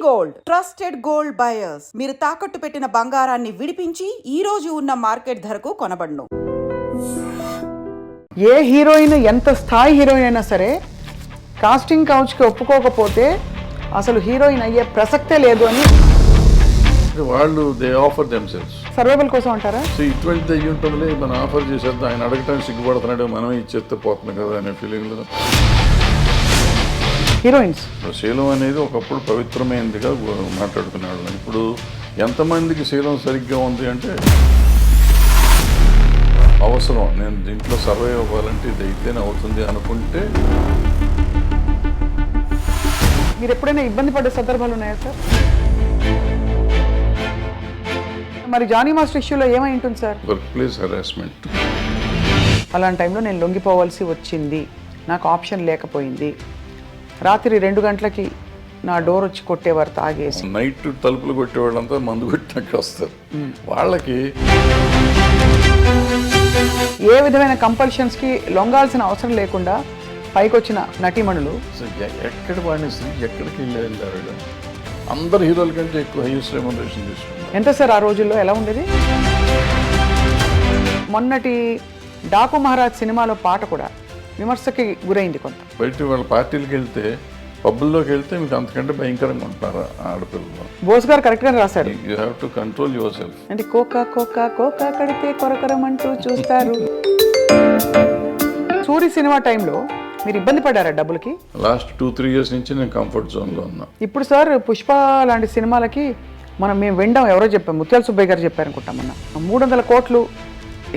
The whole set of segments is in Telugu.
గోల్డ్ ట్రస్టెడ్ గోల్డ్ బయర్స్ మీరు తాకట్టు పెట్టిన బంగారాన్ని విడిపించి ఈ రోజు ఉన్న మార్కెట్ ధరకు కొనబడును. ఏ హీరోయిన్ ఎంత స్థాయి హీరోయిన్ అయినా సరే కాస్టింగ్ కౌచ్కి ఒప్పుకోకపోతే అసలు హీరోయిన్ అయ్యే ప్రసక్తే లేదు అని వాళ్ళు దే ఆఫర్ దెమ్సెల్స్ సర్వైవల్ కోసం అంటారా? సో ఇటువంటి అయ్యి ఉంటుందిలే, మనం ఆఫర్ చేసేద్దాం, ఆయన అడగటానికి సిగ్గుపడుతున్నాడు, మనం ఇచ్చేస్తే పోతున్నాం కదా అనే ఫీలింగ్లో హీరోయిన్స్. శీలం అనేది ఒకప్పుడు పవిత్రమైనదిగా మాట్లాడుకునేవాళ్ళం. ఇప్పుడు ఎంతమందికి శీలం సరిగ్గా ఉంది అంటే అవసరం, నేను దీంట్లో సర్వైవ్ అవ్వాలంటే ఇది అయితేనే అవుతుంది అనుకుంటే. మీరు ఎప్పుడైనా ఇబ్బంది పడే సందర్భాలు ఉన్నాయా సార్? మరి జానీ మాస్టర్ ఇష్యూలో ఏమై ఉంటుంది సార్? Work place harassment. అలాంటి టైంలో నేను లొంగిపోవాల్సి వచ్చింది, నాకు ఆప్షన్ లేకపోయింది. రాత్రి 2 గంటలకి నా డోర్ వచ్చి కొట్టేవారు తాగేసి. నైట్ తలుపులు కొట్టేవాళ్ళంతా మందు కొట్టినాక వస్తారు. వాళ్ళకి ఏ విధమైన కంపల్షన్స్కి లొంగాల్సిన అవసరం లేకుండా పైకి వచ్చిన నటీమణులు ఎక్కడ వాడిని ఎక్కడికి వెళ్ళారు. అందరు హీరోల కంటే ఎక్కువ హైయెస్ట్ రెమ్యునరేషన్ తీసుకున్నారు. ఎంత సార్ ఆ రోజుల్లో ఎలా ఉండేది? మొన్నటి డాకు మహారాజ్ సినిమాలో పాట కూడా విమర్శకి గురైంది కొంత. బయట వాళ్ళ పార్టీలకు వెళ్తే, పబ్బుల్లోకి వెళ్తే మీకు అంతకంటే భయంకరంగా ఉంటున్నారు ఆడపిల్లలు. బోస్ గారు కరెక్ట్గా రాశారు, you have to control your self. అంటే కోకా కోకా కోకా కడితే కొరకరమంటూ చూస్తారు. సూరి సినిమా టైంలో మీరు ఇబ్బంది పడ్డారా డబ్బులకి? లాస్ట్ 2-3 ఇయర్స్ నుంచి నేను కంఫర్ట్ జోన్లో ఉన్నా. ఇప్పుడు సార్ పుష్ప లాంటి సినిమాలకి మేము వినడం ఎవరో చెప్పాం, ముత్యాల సుబ్బయ్య గారు చెప్పారనుకుంటాం, మొన్న 300 కోట్లు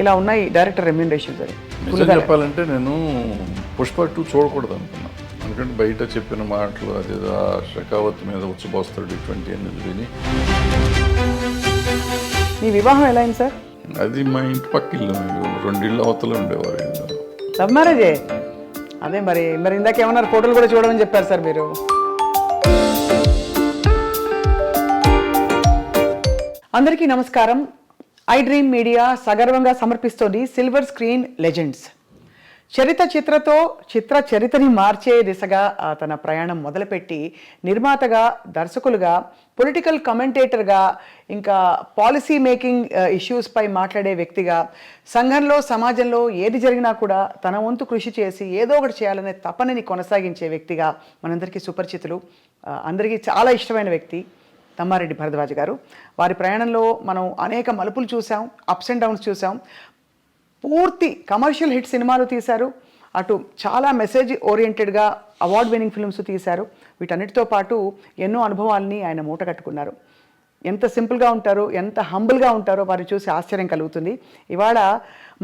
ఇలా ఉన్నాయి డైరెక్టర్ రెమ్యూనరేషన్స్ అని. నిజం చెప్పాలంటే నేను పుష్ప 2 చూడకూడదు అనుకున్నా. ఎందుకంటే బయట చెప్పిన మాటలు, అది షెకావత్ మీద ఉచ్చబోస్తాడు ఇటువంటి అనేది విని. మీ వివాహం ఎలా అయింది సార్? అది మా ఇంటి పక్క ఇల్లు, 2 ఇళ్ళు అవతల ఉండేవారు. లవ్ మ్యారేజే? అదే మరి ఇందాక ఏమన్నారు, ఫోటోలు కూడా చూడమని చెప్పారు సార్ మీరు. అందరికీ నమస్కారం. ఐ డ్రీమ్ మీడియా సగర్వంగా సమర్పిస్తోంది సిల్వర్ స్క్రీన్ లెజెండ్స్. చరిత్రని మార్చే దిశగా తన ప్రయాణం మొదలుపెట్టి నిర్మాతగా, దర్శకులుగా, పొలిటికల్ కమెంటేటర్గా, ఇంకా పాలసీ మేకింగ్ ఇష్యూస్పై మాట్లాడే వ్యక్తిగా, సంఘంలో సమాజంలో ఏది జరిగినా కూడా తన వంతు కృషి చేసి ఏదో ఒకటి చేయాలనే తపనని కొనసాగించే వ్యక్తిగా మనందరికీ సుపరిచితులు, అందరికీ చాలా ఇష్టమైన వ్యక్తి తమ్మారెడ్డి భరద్వాజ్ గారు. వారి ప్రయాణంలో మనం అనేక మలుపులు చూసాం, అప్స్ అండ్ డౌన్స్ చూసాం. పూర్తి కమర్షియల్ హిట్ సినిమాలు తీశారు, అటు చాలా మెసేజ్ ఓరియంటెడ్గా అవార్డ్ విన్నింగ్ ఫిల్మ్స్ తీశారు. వీటన్నిటితో పాటు ఎన్నో అనుభవాల్ని ఆయన మూట కట్టుకున్నారు. ఎంత సింపుల్గా ఉంటారో, ఎంత హంబుల్గా ఉంటారో వారిని చూసి ఆశ్చర్యం కలుగుతుంది. ఇవాళ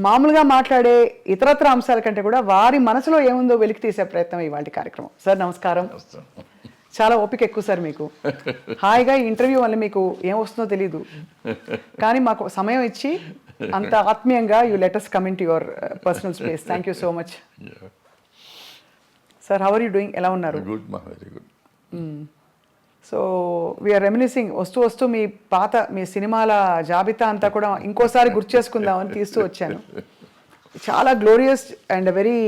మామూలుగా మాట్లాడే ఇతరత్ర అంశాల కంటే కూడా వారి మనసులో ఏముందో వెలికి తీసే ప్రయత్నం ఇవాళ కార్యక్రమం. సార్ నమస్కారం. చాలా ఓపిక ఎక్కువ సార్ మీకు. హాయిగా ఈ ఇంటర్వ్యూ వల్ల మీకు ఏం వస్తుందో తెలీదు, కానీ మాకు సమయం ఇచ్చి అంత ఆత్మీయంగా you let us come into your personal space. Thank you so much. Sir, how are you doing? ఎలా ఉన్నారు? గుడ్ మా, very good. So we are reminiscing, వస్తూ మీ సినిమాల జాబితా అంతా కూడా ఇంకోసారి గుర్తు చేసుకుందామని తీస్తూ వచ్చాను. చాలా గ్లోరియస్ అండ్ వెరీ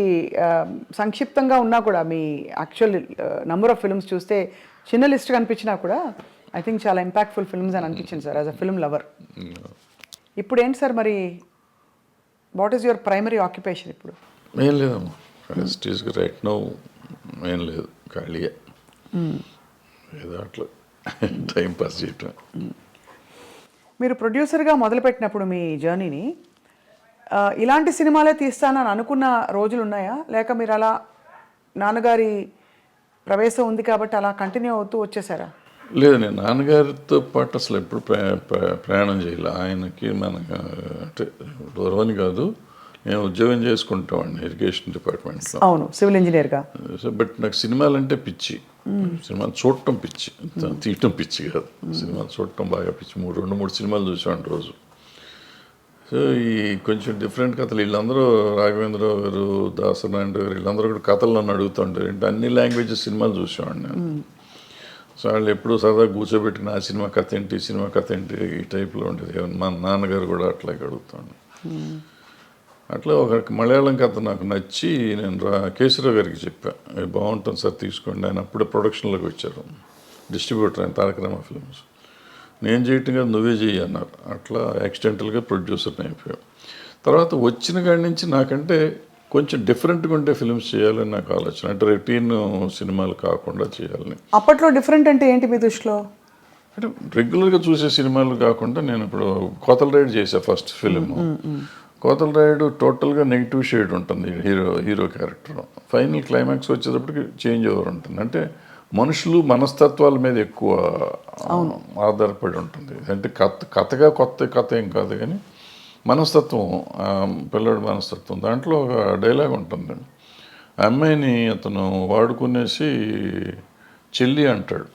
సంక్షిప్తంగా ఉన్నా కూడా మీ యాక్చువల్ నంబర్ ఆఫ్ ఫిల్మ్స్ చూస్తే చిన్న లిస్ట్ కనిపించినా కూడా ఐ థింక్ చాలా ఇంపాక్ట్ఫుల్ ఫిల్మ్స్ అని అనిపించింది sir as a film lover. ఇప్పుడు ఏంటి సార్ మరి, what is your primary occupation ఇప్పుడు? ఏం లేదమ్మా, రైట్ నో ఏం లేదు, ఖాళీగా ఏదో అట్లా టైం పాస్ చేయటం. మీరు ప్రొడ్యూసర్గా మొదలుపెట్టినప్పుడు మీ జర్నీని ఇలాంటి సినిమాలే తీస్తానని అనుకున్న రోజులు ఉన్నాయా, లేక మీరు అలా నాన్నగారి ప్రవేశం ఉంది కాబట్టి అలా కంటిన్యూ అవుతూ వచ్చేసారా? లేదు, నేను నాన్నగారితో పాటు అసలు ఎప్పుడు ప్రయాణం చేయాలి. ఆయనకి మనకు అంటే దూరమని కాదు, నేను ఉద్యోగం చేసుకుంటామండి ఇరిగేషన్ డిపార్ట్మెంట్లో. అవును, సివిల్ ఇంజనీర్గా. సో బట్ నాకు సినిమాలంటే పిచ్చి, సినిమాలు చూడటం పిచ్చి, తీయటం పిచ్చి కాదు. సినిమాలు చూడటం బాగా పిచ్చి. 2-3 సినిమాలు చూసాను రోజు. సో ఈ కొంచెం డిఫరెంట్ కథలు, వీళ్ళందరూ రాఘవేంద్రరావు గారు, దాసనారాయణ గారు, వీళ్ళందరూ కూడా కథలు నన్ను అడుగుతుంటారు. అంటే అన్ని లాంగ్వేజెస్ సినిమాలు చూసేవాడిని నేను. సో వాళ్ళు ఎప్పుడు సరదా కూర్చోబెట్టిన ఆ సినిమా కథ ఏంటి, సినిమా కథ ఏంటి, ఈ టైప్లో ఉండేది. మా నాన్నగారు కూడా అట్లాగే అడుగుతాను. అట్లా ఒక మలయాళం కథ నాకు నచ్చి నేను కేశవరావు గారికి చెప్పాను, బాగుంటుంది సార్ తీసుకోండి. ఆయన అప్పుడే ప్రొడక్షన్లోకి వచ్చారు. డిస్ట్రిబ్యూటర్ ఆయన తారక రామ ఫిల్మ్స్. నేను చేయటం కాదు నువ్వే చెయ్యి అన్నారు. అట్లా యాక్సిడెంటల్గా ప్రొడ్యూసర్ని అయిపోయాం. తర్వాత వచ్చిన కాడి నుంచి నాకంటే కొంచెం డిఫరెంట్గా ఉండే ఫిల్మ్స్ చేయాలని నాకు ఆలోచన. అంటే రొటీన్ సినిమాలు కాకుండా చేయాలని. అప్పట్లో డిఫరెంట్ అంటే ఏంటి మీ దృష్టిలో? అంటే రెగ్యులర్గా చూసే సినిమాలు కాకుండా నేను ఇప్పుడు కోతల రైడ్ చేసా ఫస్ట్ ఫిలిం. కోతల రైడ్ టోటల్గా నెగిటివ్ షేడ్ ఉంటుంది హీరో క్యారెక్టర్. ఫైనల్ క్లైమాక్స్ వచ్చేటప్పటికి చేంజ్ ఓవర్ ఉంటుంది. అంటే మనుషులు మనస్తత్వాల మీద ఎక్కువ ఆధారపడి ఉంటుంది. అంటే కథగా కొత్త కథ ఏం కాదు కానీ మనస్తత్వం, పిల్లడి మనస్తత్వం. దాంట్లో ఒక డైలాగ్ ఉంటుంది. ఆ అమ్మాయిని అతను వాడుకునేసి చెల్లి అంటాడు.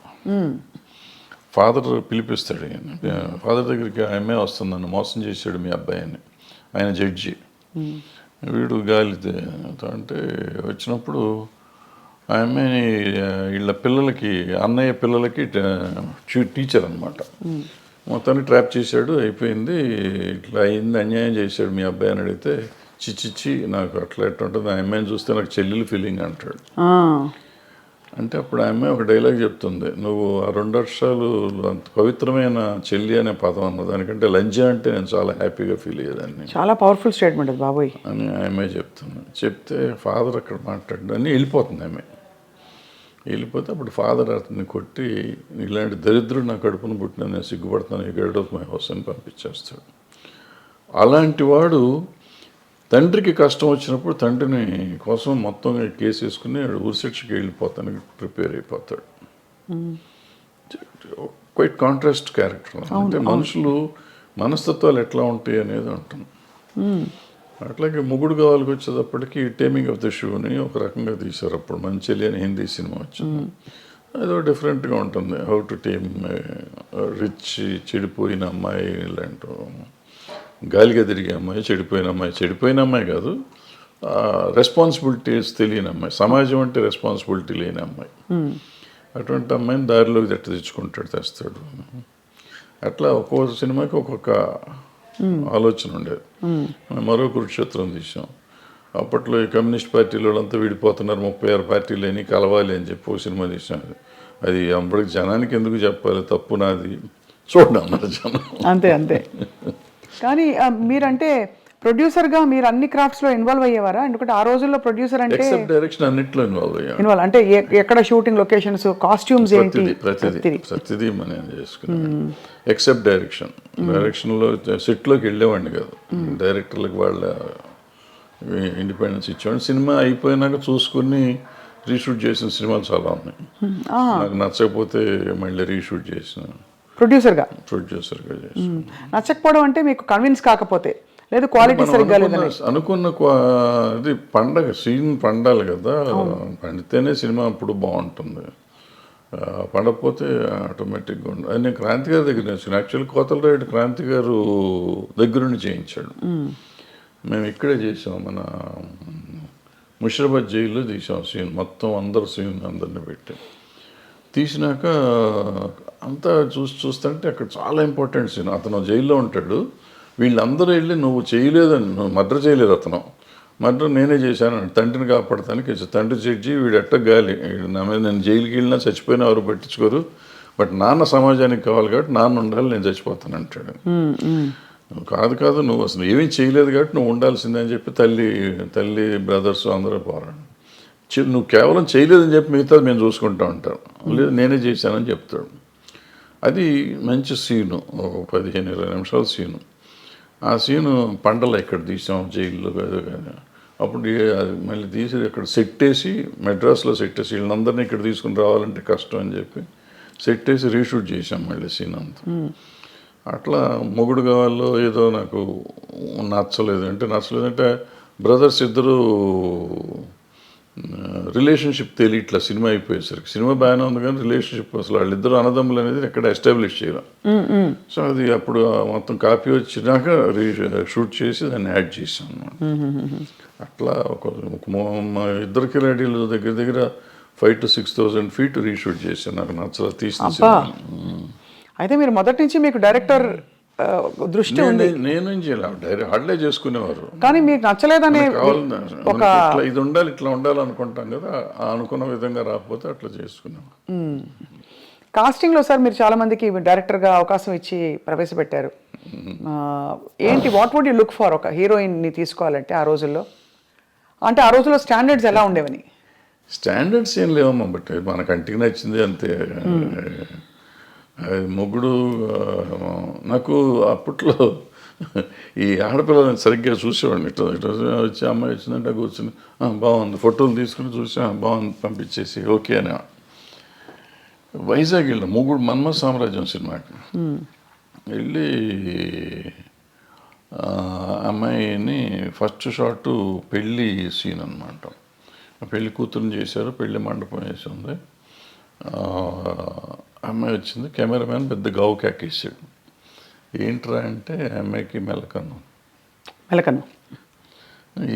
ఫాదర్ పిలిపిస్తాడు. ఫాదర్ దగ్గరికి ఆ అమ్మాయి వస్తుంది, నన్ను మోసం చేశాడు మీ అబ్బాయి అని. ఆయన జడ్జి. వీడు గాలి అంటే వచ్చినప్పుడు ఆ అమ్మాయిని వీళ్ళ పిల్లలకి, అన్నయ్య పిల్లలకి టీచర్ అనమాట. మొత్తాన్ని ట్రాప్ చేశాడు, అయిపోయింది, ఇట్లా అయింది, అన్యాయం చేశాడు మీ అబ్బాయి అని అడిగితే చిచ్చిచ్చి నాకు అట్లా ఎట్లా ఉంటుంది, ఆ అమ్మాయిని చూస్తే నాకు చెల్లెలు ఫీలింగ్ అంటాడు. అంటే అప్పుడు ఆ అమ్మాయి ఒక డైలాగ్ చెప్తుంది, నువ్వు ఆ 2 వర్షాలు అంత పవిత్రమైన చెల్లి అనే పదం అన్న దానికంటే లంజ అంటే నేను చాలా హ్యాపీగా ఫీల్ అయ్యేదాన్ని. చాలా పవర్ఫుల్ స్టేట్మెంట్ అది బాబోయ్ అని ఆ అమ్మాయి చెప్తుంది. చెప్తే ఫాదర్ అక్కడ మాట్లాడు అని వెళ్ళిపోతుంది ఆమె. వెళ్ళిపోతే అప్పుడు ఫాదర్ అతన్ని కొట్టి, ఇలాంటి దరిద్రుడు నా కడుపును పుట్టిన నేను సిగ్గుపడతాను, గెట్ ఆఫ్ మై హౌస్ అని పంపించేస్తాడు. అలాంటి వాడు తండ్రికి కష్టం వచ్చినప్పుడు తండ్రిని కోసం మొత్తం కేసు వేసుకుని ఊరి శిక్షకి వెళ్ళిపోతానికి ప్రిపేర్ అయిపోతాడు. Quiet contrast character. అంటే మనుషులు మనస్తత్వాలు ఎట్లా ఉంటాయి అనేది ఉంటుంది. అట్లాగే మొగుడు కావాలికి వచ్చేటప్పటికి టేమింగ్ ఆఫ్ ద షూని ఒక రకంగా తీశారు. అప్పుడు మంచిలి అని హిందీ సినిమా వచ్చింది. అదో డిఫరెంట్గా ఉంటుంది. హౌ టు టేమ్ రిచ్ చెడిపోయిన అమ్మాయి, ఇలాంటి గాలిగా తిరిగే అమ్మాయి, చెడిపోయిన అమ్మాయి కాదు, రెస్పాన్సిబిలిటీస్ తెలియని అమ్మాయి, సమాజం అంటే రెస్పాన్సిబిలిటీ లేని అమ్మాయి. అటువంటి అమ్మాయిని దారిలోకి తెస్తాడు. అట్లా ఒక్కొక్క సినిమాకి ఒక్కొక్క ఆలోచన ఉండేది. మరో కురుక్షేత్రం తీసాం. అప్పట్లో ఈ కమ్యూనిస్ట్ పార్టీలు వాళ్ళంతా విడిపోతున్నారు, 36 పార్టీలు అని కలవాలి అని చెప్పి ఒక సినిమా తీసాం. అది అప్పటికి జనానికి ఎందుకు చెప్పాలి, తప్పు నాది, చూడండి అన్నారు జనం. అంతే. కానీ మీరంటే ప్రొడ్యూసర్గా మీరు అన్ని క్రాఫ్ట్స్లో ఇన్వాల్వ్ అయ్యేవారా? ఎందుకంటే ఆ రోజుల్లో ప్రొడ్యూసర్ అంటే ఎక్సెప్ట్ డైరెక్షన్ అన్నిట్లో ఇన్వాల్వ్ అంటే ఎక్కడ షూటింగ్ లొకేషన్స్, కాస్ట్యూమ్స్ ఏంటి, ప్రతిదీ మనం చేసుకున్నాం. ఎక్సెప్ట్ డైరెక్షన్లో సెట్లోకి వెళ్ళేవాడిని కాదు. డైరెక్టర్లకు వాళ్ళ ఇండిపెండెన్స్ ఇచ్చేవాడిని. సినిమా అయిపోయినాక చూసుకుని రీషూట్ చేసిన సినిమాలు చాలా ఉన్నాయి. నాకు నచ్చకపోతే మళ్ళీ రీషూట్ చేసిన ప్రొడ్యూసర్గా చేసిన. నచ్చకపోవడం అంటే మీకు కన్విన్స్ కాకపోతే, లేదు క్వాలిటీ సరిగ్గా లేదని అనుకున్న ఇది పండగ సీన్ పండాలి కదా, పండితేనే సినిమా అప్పుడు బాగుంటుంది. పండకపోతే ఆటోమేటిక్గా ఉండదు. అది నేను క్రాంతి గారి దగ్గర నేర్చుకున్నాను. యాక్చువల్లీ కోతల రైడ్ క్రాంతి గారు దగ్గరుండి చేయించాడు. మేము ఇక్కడే చేసాం, మన ముషిరాబాద్ జైల్లో తీసాం సీన్ మొత్తం. అందరిని పెట్టి తీసినాక అంతా చూస్తుంటే అక్కడ చాలా ఇంపార్టెంట్ సీన్. అతను జైల్లో ఉంటాడు, వీళ్ళందరూ వెళ్ళి నువ్వు చేయలేదని, నువ్వు మర్డర్ చేయలేదు, అతను మర్డర్ నేనే చేశాను, తండ్రిని కాపాడతానికి. తండ్రి జడ్జి, వీడు ఎట్ట గాలి, నా మీద నేను జైలుకి వెళ్ళినా చచ్చిపోయినా ఎవరు పట్టించుకోరు, బట్ నాన్న సమాజానికి కావాలి కాబట్టి నాన్న ఉండాలి, నేను చచ్చిపోతాను అంటాడు. కాదు నువ్వు అసలు ఏమీ చేయలేదు కాబట్టి నువ్వు ఉండాల్సిందే అని చెప్పి తల్లి బ్రదర్స్ అందరూ పోరాడు. నువ్వు కేవలం చేయలేదని చెప్పి మిగతాది మేము చూసుకుంటా ఉంటాం, లేదు నేనే చేశానని చెప్తాడు. అది మంచి సీను, 15-20 నిమిషాల సీను. ఆ సీను పండల ఇక్కడ తీసాం జైల్లో కాదు కానీ. అప్పుడు మళ్ళీ తీసి ఇక్కడ సెట్ వేసి, మెడ్రాస్లో సెట్ వేసి, వీళ్ళందరినీ ఇక్కడ తీసుకుని రావాలంటే కష్టం అని చెప్పి సెట్ వేసి రీషూట్ చేసాం మళ్ళీ సీన్ అంతా. అట్లా మొగుడు కావాలో ఏదో నాకు నచ్చలేదంటే బ్రదర్స్ ఇద్దరు రిలేషన్షిప్ తెలియట్లా. సినిమా అయిపోయేసరికి సినిమా బాగానే ఉంది కానీ రిలేషన్షిప్ అసలు వాళ్ళిద్దరు అన్నదమ్ములు అనేది ఎక్కడ ఎస్టాబ్లిష్ చేయడం. సో అది అప్పుడు మొత్తం కాపీ వచ్చినాక షూట్ చేసి దాన్ని యాడ్ చేసాం అన్నమాట. అట్లా మా ఇద్దరు కిలాడీలు దగ్గర 5,000 to 6,000 feet రీషూట్ చేశాను. నాకు నచ్చల తీసిన సినిమా. అయితే మీరు మొదటి నుంచి మీకు డైరెక్టర్ దృష్టి ఉంది? నేను హార్డ్లే చేసుకునేవారు, కానీ మీకు నచ్చలేదని ఇది ఉండాలి ఇట్లా ఉండాలి అనుకుంటాం కదా, అనుకున్న విధంగా రాకపోతే అట్లా చేసుకున్నాం. కాస్టింగ్లో సార్ మీరు చాలా మందికి డైరెక్టర్గా అవకాశం ఇచ్చి ప్రవేశపెట్టారు. ఏంటి what would you look for ఒక హీరోయిన్ని తీసుకోవాలంటే ఆ రోజుల్లో? అంటే ఆ రోజుల్లో స్టాండర్డ్స్ ఎలా ఉండేవని? స్టాండర్డ్స్ ఏం లేవమ్మా, బట్ మన కంటికి నచ్చింది అంతే. అది మొగుడు నాకు అప్పట్లో ఈ ఆడపిల్లలని సరిగ్గా చూసేవాడిని. ఇట్లా ఇట్లా వచ్చి అమ్మాయి వచ్చిందంటే కూర్చుని బాగుంది, ఫోటోలు తీసుకుని చూసి బాగుంది పంపించేసి ఓకే అని. వైజాగ్ వెళ్ళాం మొగుడు మన్మథ సామ్రాజ్యం సినిమాకి వెళ్ళి అమ్మాయిని ఫస్ట్ షాట్ పెళ్ళి సీన్ అనమాట. పెళ్లి కూతురుని చేశారు, పెళ్లి మండపం వేసి ఉంది. అమ్మాయి వచ్చింది, కెమెరామ్యాన్ పెద్ద గావు కేకేసాడు. ఏంట్రా అంటే అమ్మాయికి మెలకన్ను.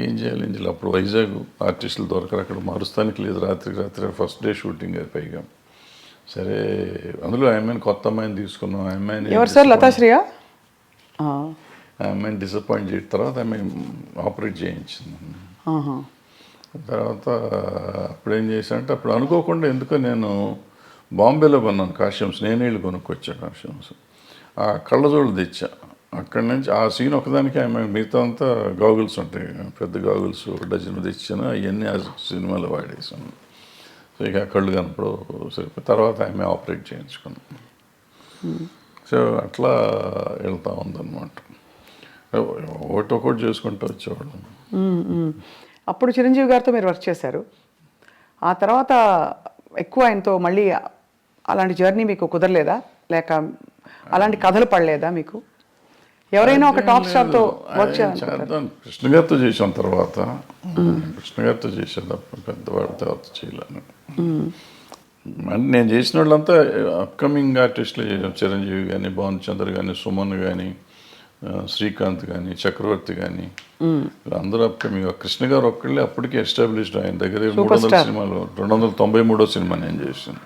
ఏం చేయాలి అప్పుడు వైజాగ్ ఆర్టిస్టులు దొరకరు, అక్కడ మారుస్తానికి లేదు, రాత్రి ఫస్ట్ డే షూటింగ్ అది పైగా. సరే అందులో అమ్మాయిని కొత్త అమ్మాయిని తీసుకున్నాం. అమ్మాయిని ఎవరు సార్? లతాశ్రీయా? అమ్మాయిని డిసప్పాయింట్ చేసిన తర్వాత అమ్మాయి ఆపరేట్ చేయించింది. తర్వాత అప్పుడేం చేశానంటే అప్పుడు అనుకోకుండా ఎందుకో నేను బాంబేలో కొన్నాను కాస్ట్యూమ్స్, నేనే వెళ్ళి కొనుక్కొచ్చా కాస్ట్యూమ్స్. ఆ కళ్ళజోళ్ళు తెచ్చా అక్కడి నుంచి. ఆ సీన్ ఒకదానికి ఆమె మిగతా అంతా గాగుల్స్ ఉంటాయి, పెద్ద గాగుల్స్ డజన్ తెచ్చాను, అవన్నీ ఆ సినిమాలో వాడేసాను. సో ఇక కళ్ళు కనపడు సరిపోయి తర్వాత ఆమె ఆపరేట్ చేయించుకున్నాను. సో అట్లా వెళ్తూ ఉందన్నమాట. ఒకటి చేసుకుంటూ వచ్చేవాళ్ళం. అప్పుడు చిరంజీవి గారితో మీరు వర్క్ చేశారు. ఆ తర్వాత ఎక్కువ ఆయనతో మళ్ళీ అలాంటి జర్నీ మీకు కుదరలేదా? లేక అలాంటి కథలు పడలేదా మీకు? ఎవరైనా ఒక టాప్ స్టార్తో వర్క్ చేద్దాం కృష్ణ గారితో చేసాం, తర్వాత కృష్ణ గారితో చేసాను తప్ప పెద్దవాడి తర్వాత చేయలేను. అంటే నేను చేసిన వాళ్ళంతా అప్కమింగ్ ఆర్టిస్టులు చేసాం. చిరంజీవి కానీ, భానుచంద్ర కానీ, సుమన్ కానీ, శ్రీకాంత్ కానీ, చక్రవర్తి కానీ, అందరూ అప్కమింగ్. కృష్ణ గారు ఒక్కళ్ళే అప్పటికే ఎస్టాబ్లిష్డ్. ఆయన దగ్గర 300 సినిమాలు, 293వ సినిమా నేను చేసాను.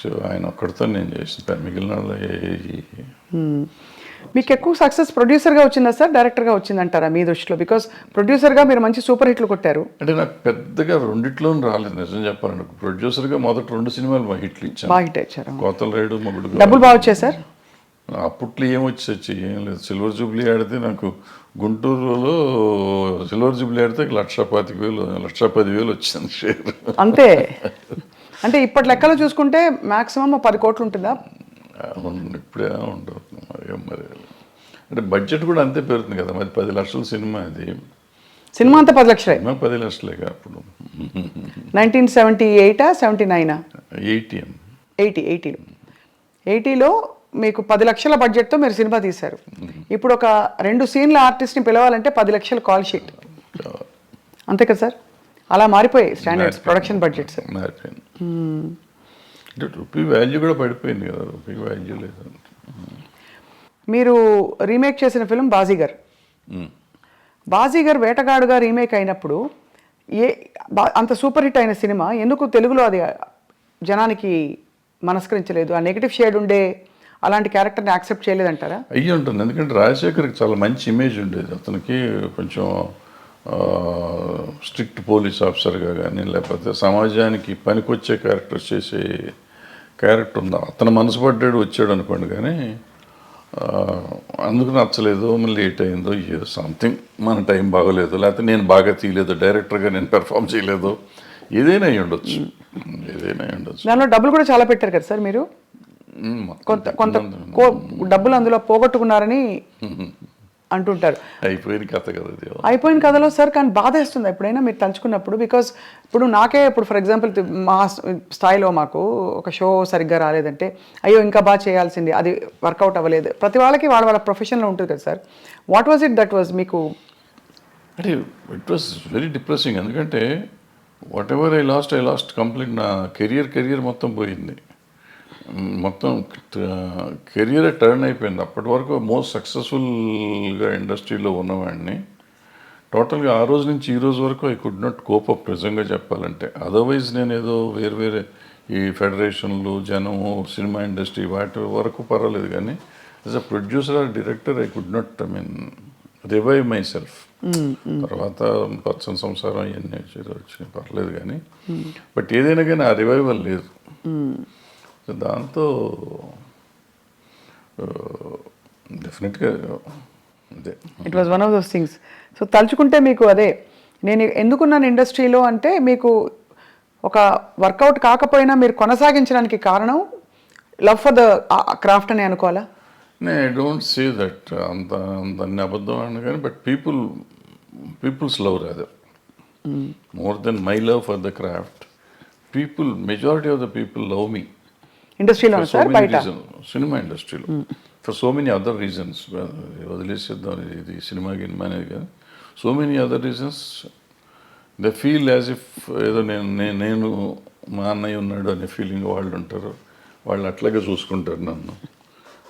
సో ఆయన ఒక్కడితో నేను చేసిన, మిగిలిన మీకు ఎక్కువ సక్సెస్ ప్రొడ్యూసర్గా వచ్చిందా సార్, డైరెక్టర్గా వచ్చిందంటారా మీ దృష్టిలో? బికాస్ ప్రొడ్యూసర్గా మీరు మంచి సూపర్ హిట్లు కొట్టారు. అంటే నాకు పెద్దగా రెండిట్లోనూ రాలేదు నిజం చెప్పాలంటే. ప్రొడ్యూసర్గా మొదటి 2 సినిమాలు హిట్లు ఇచ్చాను, బాగా హిట్ ఇచ్చారు. కోతల రేడు, మొగుడు. డబ్బులు బాగా వచ్చాయి సార్? అప్పట్లో ఏమొచ్చి ఏం లేదు. సిల్వర్ జూబ్లీ ఆడితే నాకు గుంటూరులో సిల్వర్ జూబ్లీ ఆడితే 1,25,000 1,10,000 వచ్చింది షేర్ అంతే. అంటే ఇప్పటి లెక్కలో చూసుకుంటే మాక్సిమం 10 కోట్లు ఉంటుందా? ఇప్పుడే ఉంటుంది మరి. అంటే బడ్జెట్ కూడా అంతే పెరుగుతుంది కదా మరి. 10 లక్షల సినిమా అది. సినిమా అంతా 10 లక్షలే? 10 లక్షలేగా అప్పుడు. 1978 79 80 80లో మీకు 10 లక్షల బడ్జెట్తో మీరు సినిమా తీశారు. ఇప్పుడు ఒక 2 సీన్ల ఆర్టిస్ట్ని పిలవాలంటే 10 లక్షల కాల్ షీట్, అంతే కదా సార్? అలా మారిపోయాయి స్టాండర్డ్స్, ప్రొడక్షన్ బడ్జెట్స్ మారిపోయింది. అంటే రూపీ వాల్యూ కూడా పడిపోయింది కదా, రూపీ వాల్యూ లేదు. మీరు రీమేక్ చేసిన ఫిల్మ్ బాజీగర్ వేటగాడుగా రీమేక్ అయినప్పుడు అంత సూపర్ హిట్ అయిన సినిమా ఎందుకు తెలుగులో అది జనానికి మనస్కరించలేదు? ఆ నెగిటివ్ షేడ్ ఉండే అలాంటి క్యారెక్టర్ని యాక్సెప్ట్ చేయలేదంటారా? అయ్యి ఉంటుంది, ఎందుకంటే రాజశేఖర్కి చాలా మంచి ఇమేజ్ ఉండేది. అతనికి కొంచెం స్ట్రిక్ట్ పోలీస్ ఆఫీసర్గా కానీ, లేకపోతే సమాజానికి పనికొచ్చే క్యారెక్టర్స్ చేసే క్యారెక్టర్ ఉంది. అతను మనసు పడ్డాడు వచ్చాడు అనుకోండి, కానీ అందుకు నచ్చలేదు, మళ్ళీ లేట్ అయిందో ఏదో సంథింగ్, మన టైం బాగోలేదు, లేకపోతే నేను బాగా తీయలేదు, డైరెక్టర్గా నేను పెర్ఫామ్ చేయలేదు, ఏదైనా అయి ఉండొచ్చు. దానిలో డబ్బులు కూడా చాలా పెట్టారు కదా సార్ మీరు? కొంత డబ్బులు అందులో పోగొట్టుకున్నారని అంటుంటారు. అయిపోయిన కథ కదా, అయిపోయిన కథలో సార్. కానీ బాధేస్తుంది ఎప్పుడైనా మీరు తలుచుకున్నప్పుడు. బికాస్ ఇప్పుడు నాకే ఇప్పుడు ఫర్ ఎగ్జాంపుల్ మా స్థాయిలో మాకు ఒక షో సరిగ్గా రాలేదంటే అయ్యో ఇంకా బాగా చేయాల్సింది, అది వర్కౌట్ అవ్వలేదు. ప్రతి వాళ్ళకి వాళ్ళ ప్రొఫెషన్లో ఉంటుంది కదా sir. What was it that was మీకు? అంటే ఇట్ వాజ్ వెరీ డిప్రెసింగ్. ఎందుకంటే what ever I last complete. నా కెరియర్ మొత్తం పోయింది, మొత్తం కెరియరే టర్న్ అయిపోయింది. అప్పటి వరకు మోస్ట్ సక్సెస్ఫుల్గా ఇండస్ట్రీలో ఉన్నవాడిని టోటల్గా ఆ రోజు నుంచి ఈ రోజు వరకు I could not cope up నిజంగా చెప్పాలంటే. అదర్వైజ్ నేను ఏదో వేరే ఈ ఫెడరేషన్లు, జనము, సినిమా ఇండస్ట్రీ వాటి వరకు పర్వాలేదు, కానీ as a producer or director I could not revive myself. తర్వాత పచ్చని సంసారం ఇవన్నీ వచ్చినాయి పర్లేదు, కానీ బట్ ఏదైనా కానీ ఆ రివైవల్ లేదు. సో దాంతో డెఫినెట్గా అదే it was one of those things. So తలుచుకుంటే మీకు అదే నేను ఎందుకున్నాను ఇండస్ట్రీలో అంటే మీకు ఒక వర్కౌట్ కాకపోయినా మీరు కొనసాగించడానికి కారణం లవ్ ఫర్ ద క్రాఫ్ట్ అని అనుకోవాలా? ఐ డోంట్ సే దట్ అంత అన్ని అబద్ధం అని కానీ but peoples love rather more than my love for the craft. Majority of the people love me ఇండస్ట్రీలో సార్ బయట సినిమా ఇండస్ట్రీలో for so many other reasons. వదిలేసేద్దాం ఇది సినిమా గినిమా అనేది కానీ so many other reasons they feel as if ఏదో నేను మా అన్నయ్య ఉన్నాడు అనే ఫీలింగ్ వాళ్ళు ఉంటారు. వాళ్ళు అట్లాగే చూసుకుంటారు నన్ను.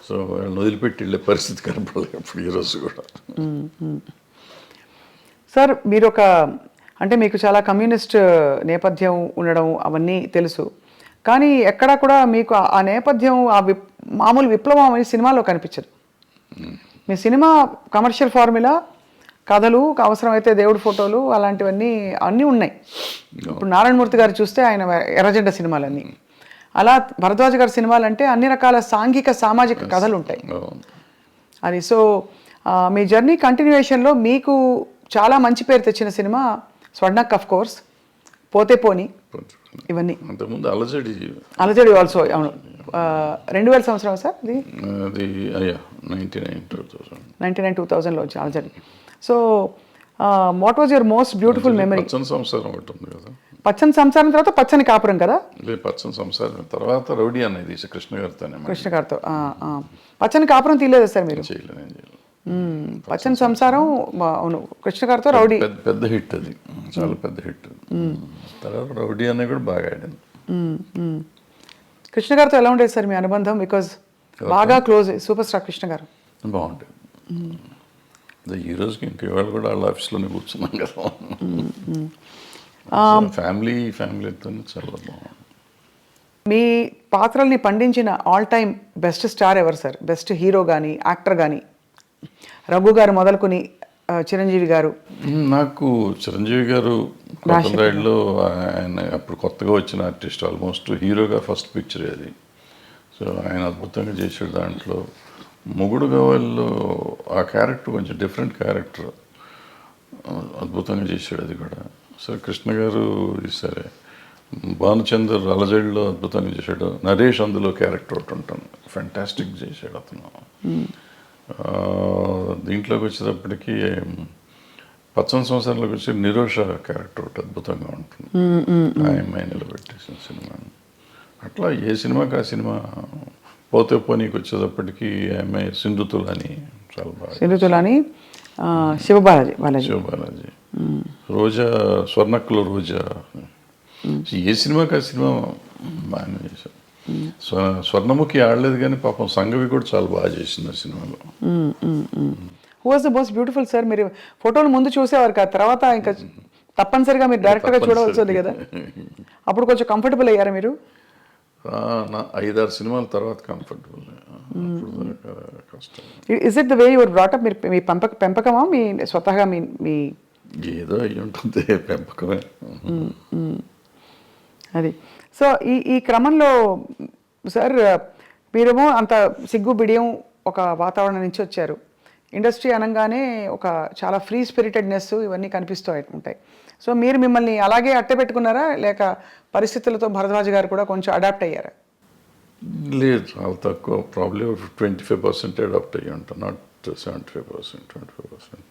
సో వాళ్ళని వదిలిపెట్టి వెళ్ళే పరిస్థితి కనపడలేదు ఇప్పుడు ఈరోజు కూడా. సార్ మీరు అంటే మీకు చాలా కమ్యూనిస్ట్ నేపథ్యం ఉండడం అవన్నీ తెలుసు, కానీ ఎక్కడా కూడా మీకు ఆ నేపథ్యం మామూలు విప్లవం అనేది సినిమాలో కనిపించదు. మీ సినిమా కమర్షియల్ ఫార్ములా, కథలు, అవసరమైతే దేవుడి ఫోటోలు అలాంటివన్నీ అన్నీ ఉన్నాయి. ఇప్పుడు నారాయణమూర్తి గారు చూస్తే ఆయన ఎర్రజెండ సినిమాలన్నీ, అలా భరద్వాజ్ గారి సినిమాలు అంటే అన్ని రకాల సాంఘిక సామాజిక కథలు ఉంటాయి. అది సో మీ జర్నీ కంటిన్యూయేషన్లో మీకు చాలా మంచి పేరు తెచ్చిన సినిమా స్వర్ణక్, ఆఫ్ కోర్స్, పోతే పోని, ఇవన్నీ. అంతకుముందు అలజడి ఆల్సో అవును 2000 సంవత్సరం సార్ అది 99-2000లో వచ్చి అలజడి. So what was your most beautiful memory? పచ్చని సంసారం ఒకటి ఉంది కదా. పచ్చని సంసారం తర్వాత పచ్చని కాపురం కదా. పచ్చని సంసారం తర్వాత రౌడీ అనేది కృష్ణ గారితో పచ్చని కాపురం తీయలేదు సార్ మీరు? చేయలేదు. పచ్చని సంసారం అవును కృష్ణ గారితో రౌడీ పెద్ద హిట్, అది చాలా పెద్ద హిట్. తర్వాత రౌడీ అనేది కూడా బాగా ఆడింది. కృష్ణ గారితో ఎలా ఉండేది సార్ మీ అనుబంధం? బికాజ్ బాగా క్లోజ్ సూపర్ స్టార్ కృష్ణ గారు. బాగుంటుంది. ఈ రోజుకి ఇంకా ఇవాళ కూడా వాళ్ళ ఆఫీస్లోనే కూర్చున్నాం కదా. ఫ్యామిలీతో చాలా బాగుంది. మీ పాత్రల్ని పండించిన ఆల్ టైమ్ బెస్ట్ స్టార్ ఎవరు సార్? బెస్ట్ హీరో కానీ యాక్టర్ కానీ? రఘు గారు మొదలుకొని చిరంజీవి గారు. నాకు చిరంజీవి గారు కొత్తలో ఆయన అప్పుడు కొత్తగా వచ్చిన ఆర్టిస్ట్, ఆల్మోస్ట్ హీరోగా ఫస్ట్ పిక్చర్ అది. సో ఆయన అద్భుతంగా చేసాడు దాంట్లో. మొగుడు గవాల్లో ఆ క్యారెక్టర్ కొంచెం డిఫరెంట్ క్యారెక్టర్, అద్భుతంగా చేశాడు అది కూడా. సరే కృష్ణ గారు సరే, భానుచందర్ అలజడిలో అద్భుతంగా చేశాడు. నరేష్ అందులో క్యారెక్టర్ ఒకటి ఉంటాను, ఫెంటాస్టిక్ చేశాడు అతను. దీంట్లోకి వచ్చేటప్పటికి పచ్చని సంవత్సరంలోకి వచ్చి నిరోష క్యారెక్టర్ ఒకటి అద్భుతంగా ఉంటుంది, ఆ అమ్మాయి నిలబెట్టేసిన సినిమా. అట్లా ఏ సినిమాకి ఆ సినిమా. పోతే పోనీకి వచ్చేటప్పటికి ఆ అమ్మాయి సింధుతులని చాలా బాగా. సింధుతులని శివబాలాజీ. రోజా, స్వర్ణక్లో రోజా. ఏ సినిమాకి ఆ సినిమా బాగానే చేశారు. స్వర్ణముఖి ఆడలేదు కానీ పాపం సంగవి కూడా చాలా బాగా చేసింది ఆ సినిమాలో. Who was the most beautiful sir? మీరు ఫోటోలు ముందు చూసేవారు కదా, తర్వాత ఇంకా తప్పనిసరిగా మీరు డైరెక్ట్గా చూడవలసి ఉంది కదా, అప్పుడు కొంచెం కంఫర్టబుల్ అయ్యారా మీరు? 5-6 సినిమాల తర్వాత కంఫర్టబుల్. కష్టం. Is it the way your brought up? మీరు మీ పెంపకమా మీ స్వతహాగా మీ ఏదో అయ్యి ఉంటుంది, పెంపకమే. అది. సో ఈ క్రమంలో సార్ మీరేమో అంత సిగ్గు బిడియం ఒక వాతావరణం నుంచి వచ్చారు. ఇండస్ట్రీ అనగానే ఒక చాలా ఫ్రీ స్పిరిటెడ్నెస్ ఇవన్నీ కనిపిస్తూ ఉంటాయి. సో మీరు మిమ్మల్ని అలాగే అట్టే పెట్టుకున్నారా, లేక పరిస్థితులతో భరద్వాజ్ గారు కూడా కొంచెం అడాప్ట్ అయ్యారా? లేదు, చాలా తక్కువ. ప్రాబ్లీ 25% అడాప్ట్ అయ్యి ఉంటాను, నాట్ 75%, 25%.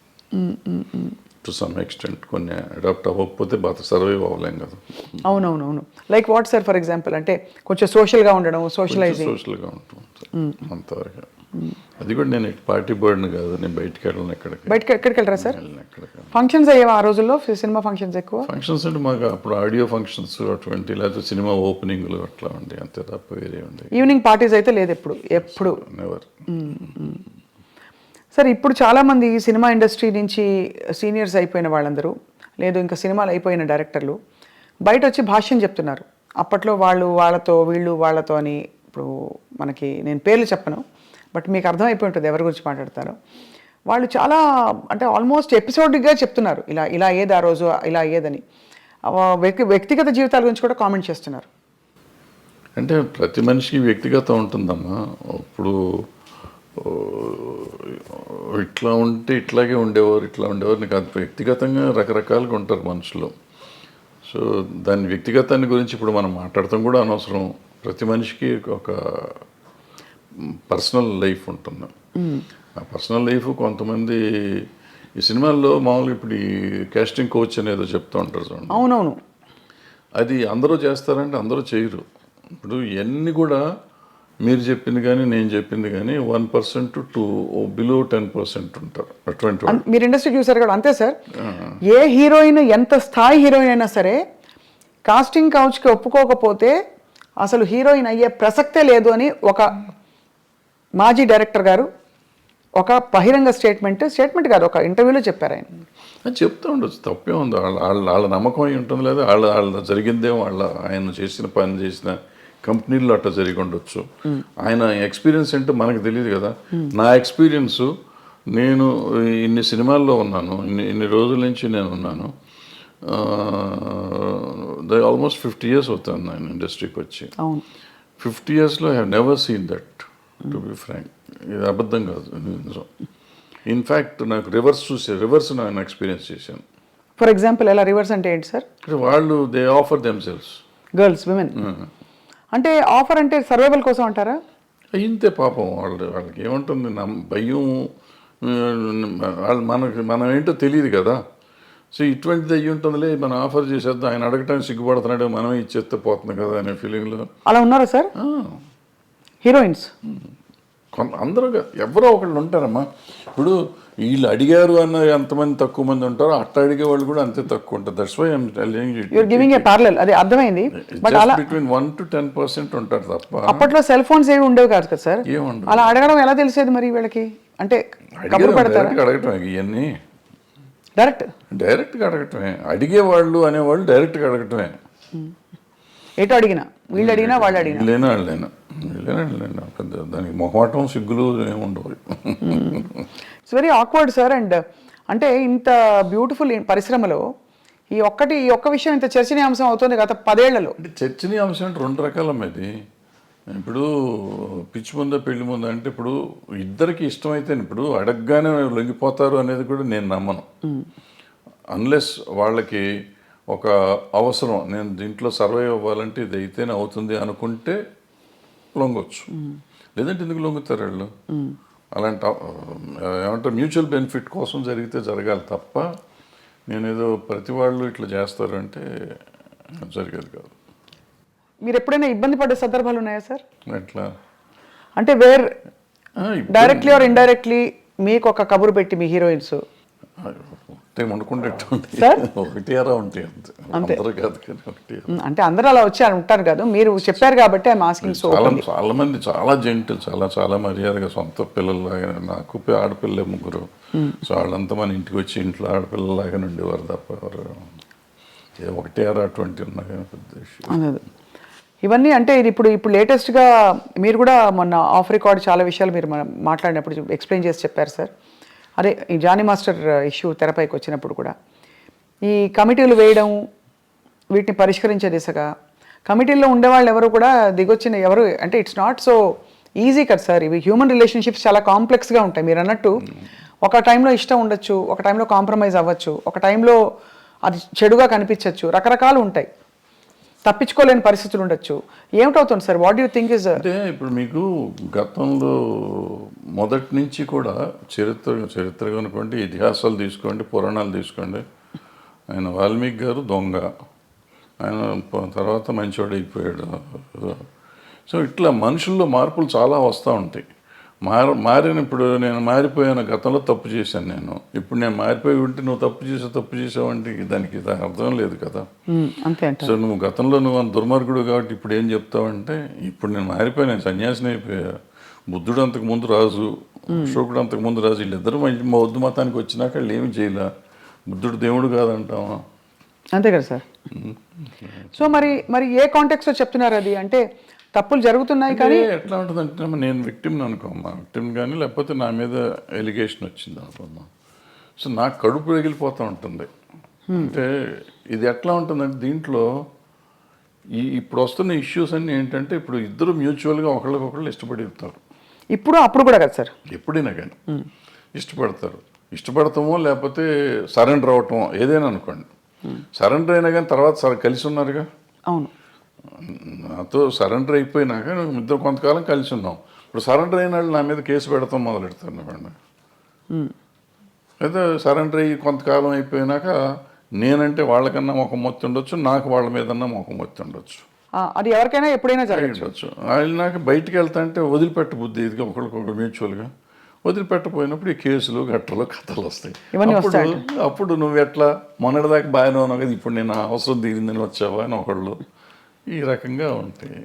టు సమ్ ఎక్స్టెంట్ కొన్ని అడాప్ట్ అవ్వకపోతే బాగా సర్వైవ్ అవ్వలేం కదా. అవునవునవును. Like what sir for example? అంటే కొంచెం సోషల్గా ఉండడం, సోషలైజింగ్. సోషల్గా ఉంటుంది అంతవరకు. అది కూడా నేను పార్టీ బర్డ్ని కాదు, నేను బయటికి వెళ్ళను. ఎక్కడికి వెళ్ళరా సార్? ఫంక్షన్స్ అయ్యేవా ఆ రోజుల్లో? సినిమా ఫంక్షన్స్ ఎక్కువ? ఫంక్షన్స్ అంటే మాకు అప్పుడు ఆడియో ఫంక్షన్స్ అటువంటి, లేకపోతే సినిమా ఓపెనింగ్లు అట్లా ఉండే, అంతే తప్ప వేరే ఉండే. ఈవినింగ్ పార్టీస్ అయితే లేదు ఎప్పుడు? నెవర్. సార్ ఇప్పుడు చాలామంది సినిమా ఇండస్ట్రీ నుంచి సీనియర్స్ అయిపోయిన వాళ్ళందరూ, లేదు ఇంకా సినిమాలు అయిపోయిన డైరెక్టర్లు బయట వచ్చి భాష్యం చెప్తున్నారు. అప్పట్లో వాళ్ళతో వీళ్ళు వాళ్ళతో అని. ఇప్పుడు మనకి నేను పేర్లు చెప్పను, బట్ మీకు అర్థమైపోయి ఉంటుంది ఎవరి గురించి మాట్లాడతారో. వాళ్ళు చాలా అంటే ఆల్మోస్ట్ ఎపిసోడిక్గా చెప్తున్నారు, ఇలా ఏది ఆ రోజు ఇలా ఏదని. వ్యక్తిగత జీవితాల గురించి కూడా కామెంట్ చేస్తున్నారు. అంటే ప్రతి మనిషికి వ్యక్తిగతం ఉంటుందమ్మా. ఇప్పుడు ఓ, ఇట్లా ఉంటే ఇట్లాగే ఉండేవారు, ఇట్లా ఉండేవారు. నీకు అది వ్యక్తిగతంగా రకరకాలుగా ఉంటారు మనుషులు. సో దాని వ్యక్తిగతాన్ని గురించి ఇప్పుడు మనం మాట్లాడటం కూడా అనవసరం. ప్రతి మనిషికి ఒక పర్సనల్ లైఫ్ ఉంటుంది. ఆ పర్సనల్ లైఫ్ కొంతమంది ఈ సినిమాల్లో మామూలుగా ఇప్పుడు ఈ కాస్టింగ్ కోచ్ అనేదో చెప్తూ ఉంటారు చూడండి. అవునవును. అది అందరూ చేస్తారంటే అందరూ చేయరు. ఇప్పుడు ఇవన్నీ కూడా మీరు చెప్పింది కానీ నేను చెప్పింది కానీ 1% టు బిలో 10% ఉంటారు అటువంటి వాళ్ళు. మీరు ఇండస్ట్రీ చూసారు కదా, అంతే సార్. ఏ హీరోయిన్ ఎంత స్థాయి హీరోయిన్ అయినా సరే కాస్టింగ్ కౌచ్కి ఒప్పుకోకపోతే అసలు హీరోయిన్ అయ్యే ప్రసక్తే లేదు అని ఒక మాజీ డైరెక్టర్ గారు ఒక బహిరంగ స్టేట్మెంట్ కాదు, ఒక ఇంటర్వ్యూలో చెప్పారు ఆయన. అది చెప్తూ ఉండొచ్చు, తప్పే ఉంది. వాళ్ళ నమ్మకం అయి ఉంటుంది, లేదా వాళ్ళ జరిగిందేమో, ఆయన చేసిన పని చేసిన కంపెనీల్లో అట్లా జరిగి ఉండొచ్చు. ఆయన ఎక్స్పీరియన్స్ ఏంటో మనకు తెలియదు కదా. నా ఎక్స్పీరియన్స్, నేను ఇన్ని సినిమాల్లో ఉన్నాను, ఇన్ని రోజుల నుంచి నేను ఉన్నాను. ఆల్మోస్ట్ 50 years అవుతాను నేను ఇండస్ట్రీకి వచ్చి. 50 yearsలో I have never seen that, to be frank. ఇది అబద్ధం కాదు, నిజం. ఇన్ఫ్యాక్ట్ నాకు రివర్స్ నేను ఎక్స్పీరియన్స్ చేశాను. ఫర్ ఎగ్జాంపుల్ ఎలా రివర్స్ అంటే ఏంటి సార్? వాళ్ళు they offer themselves, girls, women. అంటే ఆఫర్ అంటే సర్వైవల్ కోసం అంటారా? ఇంతే పాపం. వాళ్ళకి ఏముంటుంది, భయం. మనం ఏంటో తెలియదు కదా. సో ఇటువంటిది అయ్యి ఉంటుందిలే, మనం ఆఫర్ చేసేద్దాం, ఆయన అడగటానికి సిగ్గుపడుతున్నాడు, మనమే ఇచ్చేస్తే పోతుంది కదా అనే ఫీలింగ్లో. అలా ఉన్నారా సార్ హీరోయిన్స్? అందరూ ఎవరో ఒకళ్ళు ఉంటారమ్మా. ఇప్పుడు వీళ్ళు అడిగారు అన్న ఎంతమంది తక్కువ మంది ఉంటారో అట్లా అడిగే వాళ్ళు కూడా అంతే తక్కువ ఉంటారు. That's why I'm telling you. You're giving a parallel, అది అర్థమైంది. బట్ అలా బిట్వీన్ 1 to 10% ఉంటారు తప్ప. అప్పట్లో సెల్ ఫోన్స్ ఏవి ఉండేవి కాదు కదా సార్. ఏముండదు. అలా అడగడం ఎలా తెలిసేది మరి వీళ్ళకి? అంటే కబురు పెడతారా? అడగటమే ఇవన్నీ, డైరెక్ట్గా అడగటమే. అడిగేవాళ్ళు అనేవాళ్ళు డైరెక్ట్గా అడగటమే. ఎటు అడిగినా, వీళ్ళు అడిగినా వాళ్ళు అడిగినా, వాళ్ళైనా పెద్ద దానికి మొహమాటం సిగ్గులు ఏముండవు. It's very awkward sir. And అంటే ఇంత బ్యూటిఫుల్ పరిశ్రమలో ఈ ఒక్క విషయం ఇంత చర్చనీయాంశం అవుతుంది గత 10 ఏళ్లలో. అంటే చర్చనీయాంశం అంటే 2 రకాలమ్మది. ఇప్పుడు పిచ్చి ముందా పెళ్లి ముందా అంటే ఇప్పుడు ఇద్దరికి ఇష్టమైతే ఇప్పుడు అడగగానే లొంగిపోతారు అనేది కూడా నేను నమ్మను. అన్లెస్ వాళ్ళకి ఒక అవసరం, నేను దీంట్లో సర్వైవ్ అవ్వాలంటే ఇది అయితేనే అవుతుంది అనుకుంటే లొంగొచ్చు. లేదంటే ఎందుకు లొంగుతారు వాళ్ళు? అలాంటి ఏమంటారు, మ్యూచువల్ బెనిఫిట్ కోసం జరిగితే జరగాలి తప్ప నేనేదో ప్రతి వాళ్ళు ఇట్లా చేస్తారు అంటే జరిగేది కాదు. మీరు ఎప్పుడైనా ఇబ్బంది పడే సందర్భాలు ఉన్నాయా సార్? ఎట్లా అంటే డైరెక్ట్లీ ఆర్ ఇండైరెక్ట్లీ మీకు ఒక కబురు పెట్టి మీ హీరోయిన్స్ వండుకుంటే సార్ ఒకటి అరా ఉంటాయి అందరూ కాదు కానీ ఒకటి. అంటే అందరూ అలా వచ్చి ఉంటారు కదా, మీరు చెప్పారు కాబట్టి ఐఎమ్ ఆస్కింగ్. సో చాలా మంది చాలా జెంటిల్, చాలా మర్యాదగా, సొంత పిల్లల్లాగా. నాకు ఆడపిల్లలే 3. సో వాళ్ళంతా మన ఇంటికి వచ్చి ఇంట్లో ఆడపిల్లలాగా ఉండేవారు తప్ప ఎవరు ఒకటి అరా 20 ఉన్నా కానీ పెద్ద విషయం. ఇవన్నీ అంటే ఇది ఇప్పుడు లేటెస్ట్గా మీరు కూడా మొన్న ఆఫ్ రికార్డ్ చాలా విషయాలు మీరు మాట్లాడినప్పుడు ఎక్స్ప్లెయిన్ చేసి చెప్పారు సార్. అదే ఈ జానీ మాస్టర్ ఇష్యూ తెరపైకి వచ్చినప్పుడు కూడా ఈ కమిటీలు వేయడం, వీటిని పరిష్కరించే దిశగా కమిటీల్లో ఉండేవాళ్ళు ఎవరు కూడా దిగొచ్చిన ఎవరు అంటే ఇట్స్ నాట్ సో ఈజీ కదా సార్. ఇవి హ్యూమన్ రిలేషన్షిప్స్ చాలా కాంప్లెక్స్గా ఉంటాయి. మీరు అన్నట్టు ఒక టైంలో ఇష్టం ఉండొచ్చు, ఒక టైంలో కాంప్రమైజ్ అవ్వచ్చు, ఒక టైంలో అది చెడుగా కనిపించవచ్చు, రకరకాలు ఉంటాయి, తప్పించుకోలేని పరిస్థితులు ఉండొచ్చు. ఏమిటవుతుంది sir? What you think is? అంటే ఇప్పుడు మీకు గతంలో మొదటి నుంచి కూడా చరిత్ర అనుకోండి, ఇతిహాసాలు తీసుకోండి, పురాణాలు తీసుకోండి. ఆయన వాల్మీకి గారు దొంగ, ఆయన తర్వాత మంచివాడు అయిపోయాడు. సో ఇట్లా మనుషుల్లో మార్పులు చాలా వస్తూ ఉంటాయి. మారిన ఇప్పుడు నేను మారిపోయాను, గతంలో తప్పు చేశాను నేను, ఇప్పుడు నేను మారిపోయి ఉంటే నువ్వు తప్పు చేసావు అంటే దానికి అర్థం లేదు కదా. సో నువ్వు గతంలో నువ్వు అంత దుర్మార్గుడు కాబట్టి ఇప్పుడు ఏం చెప్తావంటే ఇప్పుడు నేను మారిపోయాను, నేను సన్యాసిని అయిపోయా. బుద్ధుడు అంతకు ముందు రాజు, అశోకుడు అంతకు ముందు రాజు, వీళ్ళిద్దరూ బౌద్ధ మతానికి వచ్చినాక వాళ్ళు ఏమి చేయలే. బుద్ధుడు దేవుడు కాదంటావా? అంతే కదా సార్. సో మరి ఏ కాంటెక్స్లో చెప్తున్నారు అది? అంటే తప్పులు జరుగుతున్నాయి కానీ ఎట్లా ఉంటుందంటే నేను విక్టిమ్ని అనుకోమ్మా, విక్టిమ్ కానీ లేకపోతే నా మీద ఎలిగేషన్ వచ్చింది అనుకోమ్మా. సో నాకు కడుపు రగిలిపోతూ ఉంటుంది. అంటే ఇది ఎట్లా ఉంటుందంటే దీంట్లో ఇప్పుడు వస్తున్న ఇష్యూస్ అన్నీ ఏంటంటే ఇప్పుడు ఇద్దరు మ్యూచువల్గా ఒకళ్ళకొకళ్ళు ఇష్టపడతారు. ఇప్పుడు అప్పుడు కూడా కదా సార్? ఎప్పుడైనా కానీ ఇష్టపడతారు. ఇష్టపడతామో లేకపోతే సరెండర్ అవటమో ఏదైనా అనుకోండి. సరెండర్ అయినా కానీ తర్వాత కలిసి ఉన్నారుగా. అవును. నాతో సరెండర్ అయిపోయినాక ఇద్దరు కొంతకాలం కలిసి ఉన్నాం. ఇప్పుడు సరెండర్ అయిన వాళ్ళు నా మీద కేసు పెడతాం మొదలెడతాను. అయితే సరెండర్ అయ్యి కొంతకాలం అయిపోయినాక నేనంటే వాళ్ళకన్నా మొఖం మొత్తి ఉండొచ్చు, నాకు వాళ్ళ మీదన్నా మొఖం మొత్తి ఉండొచ్చు. అది ఎవరికైనా ఎప్పుడైనా జరగచ్చు. నాకు బయటికి వెళ్తా అంటే వదిలిపెట్ట బుద్ధి ఇదిగా ఒకరికొకరు మ్యూచువల్గా వదిలిపెట్టపోయినప్పుడు ఈ కేసులు గట్టలు కథలు వస్తాయి. అప్పుడు నువ్వు ఎట్లా మొన్నటిదాకా బాగానే ఉన్నావు కదా, ఇప్పుడు నేను అవసరం తీరిందని వచ్చావా అని ఒకళ్ళు ఈ రకంగా ఉంటాయి.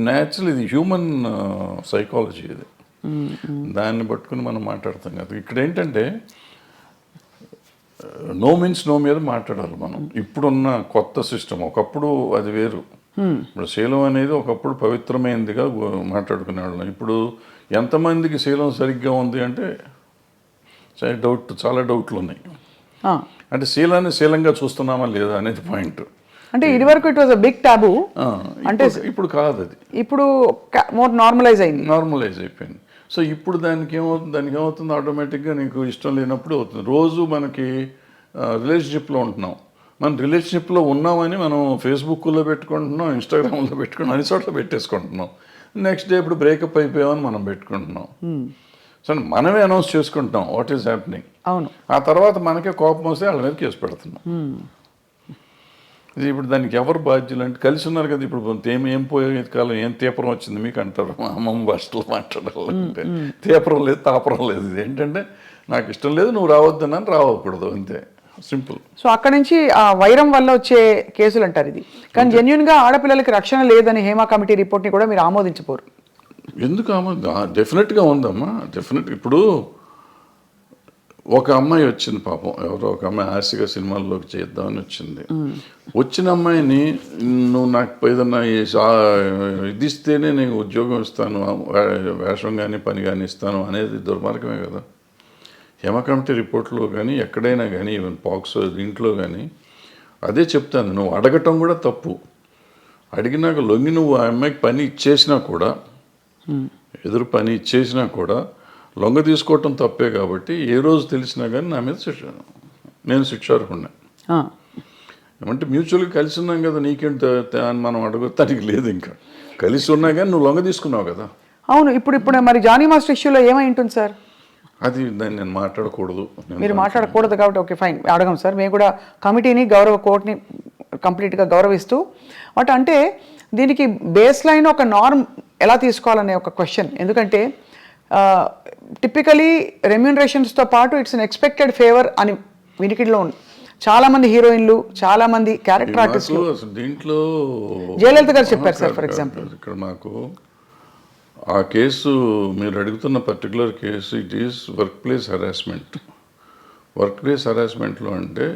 న్యాచురల్, ఇది హ్యూమన్ సైకాలజీ. ఇది దాన్ని పట్టుకుని మనం మాట్లాడతాం కదా. ఇక్కడ ఏంటంటే నో మీన్స్ నో మీద మాట్లాడాలి మనం. ఇప్పుడున్న కొత్త సిస్టమ్, ఒకప్పుడు అది వేరు. ఇప్పుడు శీలం అనేది ఒకప్పుడు పవిత్రమైనదిగా మాట్లాడుకునేవాళ్ళం. ఇప్పుడు ఎంతమందికి శీలం సరిగ్గా ఉంది అంటే చాలా డౌట్లు ఉన్నాయి. అంటే శీలాన్ని శీలంగా చూస్తున్నామా లేదా అనేది పాయింట్. అంటే ఇది వరకు ఇట్ వాజ్ అ బిగ్ టాబు. అంటే ఇప్పుడు కాదు, అది ఇప్పుడు మోర్ నార్మలైజ్ అయిపోయింది. సో ఇప్పుడు దానికి ఏమవుతుంది ఆటోమేటిక్గా నీకు ఇష్టం లేనప్పుడు అవుతుంది. రోజు మనకి రిలేషన్షిప్లో ఉంటున్నాం, మనం రిలేషన్షిప్లో ఉన్నామని మనం ఫేస్బుక్లో పెట్టుకుంటున్నాం, ఇన్స్టాగ్రామ్లో పెట్టుకుంటున్నాం, అన్ని చోట్ల పెట్టేసుకుంటున్నాం. నెక్స్ట్ డే ఇప్పుడు బ్రేకప్ అయిపోయామని మనం పెట్టుకుంటున్నాం. సో మనమే అనౌన్స్ చేసుకుంటున్నాం వాట్ ఈస్ హ్యాపెనింగ్. అవును. ఆ తర్వాత మనకే కోపం వస్తే వాళ్ళ మీద కేసు పెడుతున్నాం. ఇది ఇప్పుడు దానికి ఎవరు బాధ్యులు అంటే కలిసి ఉన్నారు కదా. ఇప్పుడు ఏం పోయే కాలం ఏం తీపరం వచ్చింది మీకు అంటారు అమ్మమ్మ భాషలో మాట్లాడాలంటే. తీపరం లేదు, తాపరం లేదు. ఇది ఏంటంటే నాకు ఇష్టం లేదు, నువ్వు రావద్దనని రావకూడదు, అంతే, సింపుల్. సో అక్కడ నుంచి ఆ వైరం వల్ల వచ్చే కేసులు అంటారు ఇది. కానీ జెన్యున్గా ఆడపిల్లలకి రక్షణ లేదని హేమా కమిటీ రిపోర్ట్ని కూడా మీరు ఆమోదించపోరు. ఎందుకు డెఫినెట్గా ఉందమ్మా, డెఫినెట్. ఇప్పుడు ఒక అమ్మాయి వచ్చింది పాపం, ఎవరో ఒక అమ్మాయి ఆశగా సినిమాల్లోకి చేద్దామని వచ్చింది. వచ్చిన అమ్మాయిని నువ్వు నాకు ఏదన్నా ఇది ఇస్తేనే నేను ఉద్యోగం ఇస్తాను, వేషం కానీ పని కానీ ఇస్తాను అనేది దుర్మార్గమే కదా. హేమ కమిటీ రిపోర్ట్లో కానీ ఎక్కడైనా కానీ ఈవెన్ పాక్సో దీంట్లో కానీ అదే చెప్తాను. నువ్వు అడగటం కూడా తప్పు. అడిగినాక లొంగి నువ్వు ఆ అమ్మాయికి పని ఇచ్చేసినా కూడా, ఎదురు పని ఇచ్చేసినా కూడా లొంగ తీసుకోవటం తప్పే. కాబట్టి ఏ రోజు తెలిసినా కానీ నా మీద నేను శిక్షార్హుడిని. ఏమంటే మ్యూచువల్గా కలిసి ఉన్నాం కదా, నీకేంటి అని మనం అడగటానికి లేదు. ఇంకా కలిసి ఉన్నా కానీ నువ్వు లొంగ తీసుకున్నావు కదా. అవును. ఇప్పుడు మరి జానీ మాస్టర్ ఇష్యూలో ఏమై ఉంటుంది సార్? అది దాన్ని నేను మాట్లాడకూడదు. మీరు మాట్లాడకూడదు కాబట్టి ఓకే ఫైన్, అడగం సార్. మేము కూడా కమిటీని కోర్టుని కంప్లీట్గా గౌరవిస్తూ బట్ అంటే దీనికి బేస్ లైన్ ఒక నార్మ్ ఎలా తీసుకోవాలనే ఒక క్వశ్చన్. ఎందుకంటే టిపికలీ రెమ్యూనరేషన్స్తో పాటు ఇట్స్ అన్ ఎక్స్పెక్టెడ్ ఫేవర్ అని వినికిడిలో ఉంది. చాలామంది హీరోయిన్లు, చాలామంది క్యారెక్టర్ ఆర్టిస్టులు, దీంట్లో జయలలిత గారు చెప్పారు సార్ ఫర్ ఎగ్జాంపుల్. ఇక్కడ మాకు ఆ కేసు మీరు అడుగుతున్న particular case it is work place harassment. Work place హెరాస్మెంట్లో అంటే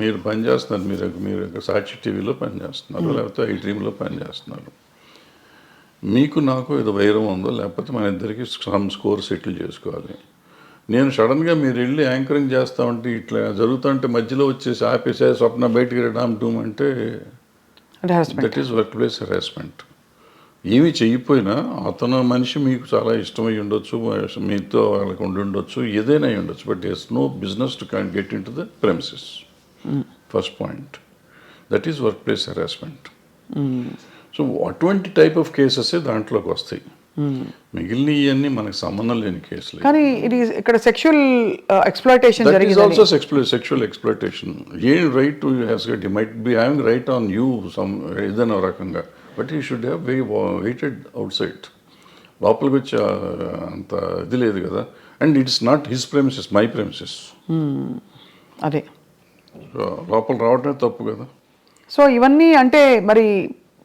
మీరు పనిచేస్తున్నారు, మీరు సాక్షి టీవీలో పనిచేస్తున్నారు, లేకపోతే ఐ డ్రీమ్లో పనిచేస్తున్నారు. మీకు నాకు ఏదో వైరం ఉందో, లేకపోతే మన ఇద్దరికి సమ్ స్కోర్ సెటిల్ చేసుకోవాలి. నేను సడన్గా మీరు వెళ్ళి యాంకరింగ్ చేస్తా ఉంటే ఇట్లా జరుగుతుంటే మధ్యలో వచ్చేసి ఆపేసే స్వప్న బయటికి డామ్ డూమ్ అంటే that is work place harassment. ఏమీ చెయ్యిపోయినా అతను మనిషి మీకు చాలా ఇష్టమై ఉండొచ్చు, మీతో వాళ్ళకి ఉండొచ్చు, ఏదైనా అయి ఉండొచ్చు, but it's no business to can get into the premises. First point, that is work place harassment. So అటువంటి టైప్ ఆఫ్ కేసెస్ దాంట్లోకి వస్తాయి. మిగిలిన ఇవన్నీ మనకు సంబంధం లేని కేసులు. కానీ ఇది ఇక్కడ సెక్షువల్ ఎక్స్‌ప్లాయిటేషన్ జరిగింది. That is also sexual exploitation. ఏం right to has got, you might be having right on you some ఏదైనా రకంగా, but you should have waited outside. లోపలికి వచ్చి అంత ఇది లేదు కదా. And it's not his premises, my premises. అదే లోపల రావడమే తప్పు కదా. సో ఇవన్నీ అంటే మరి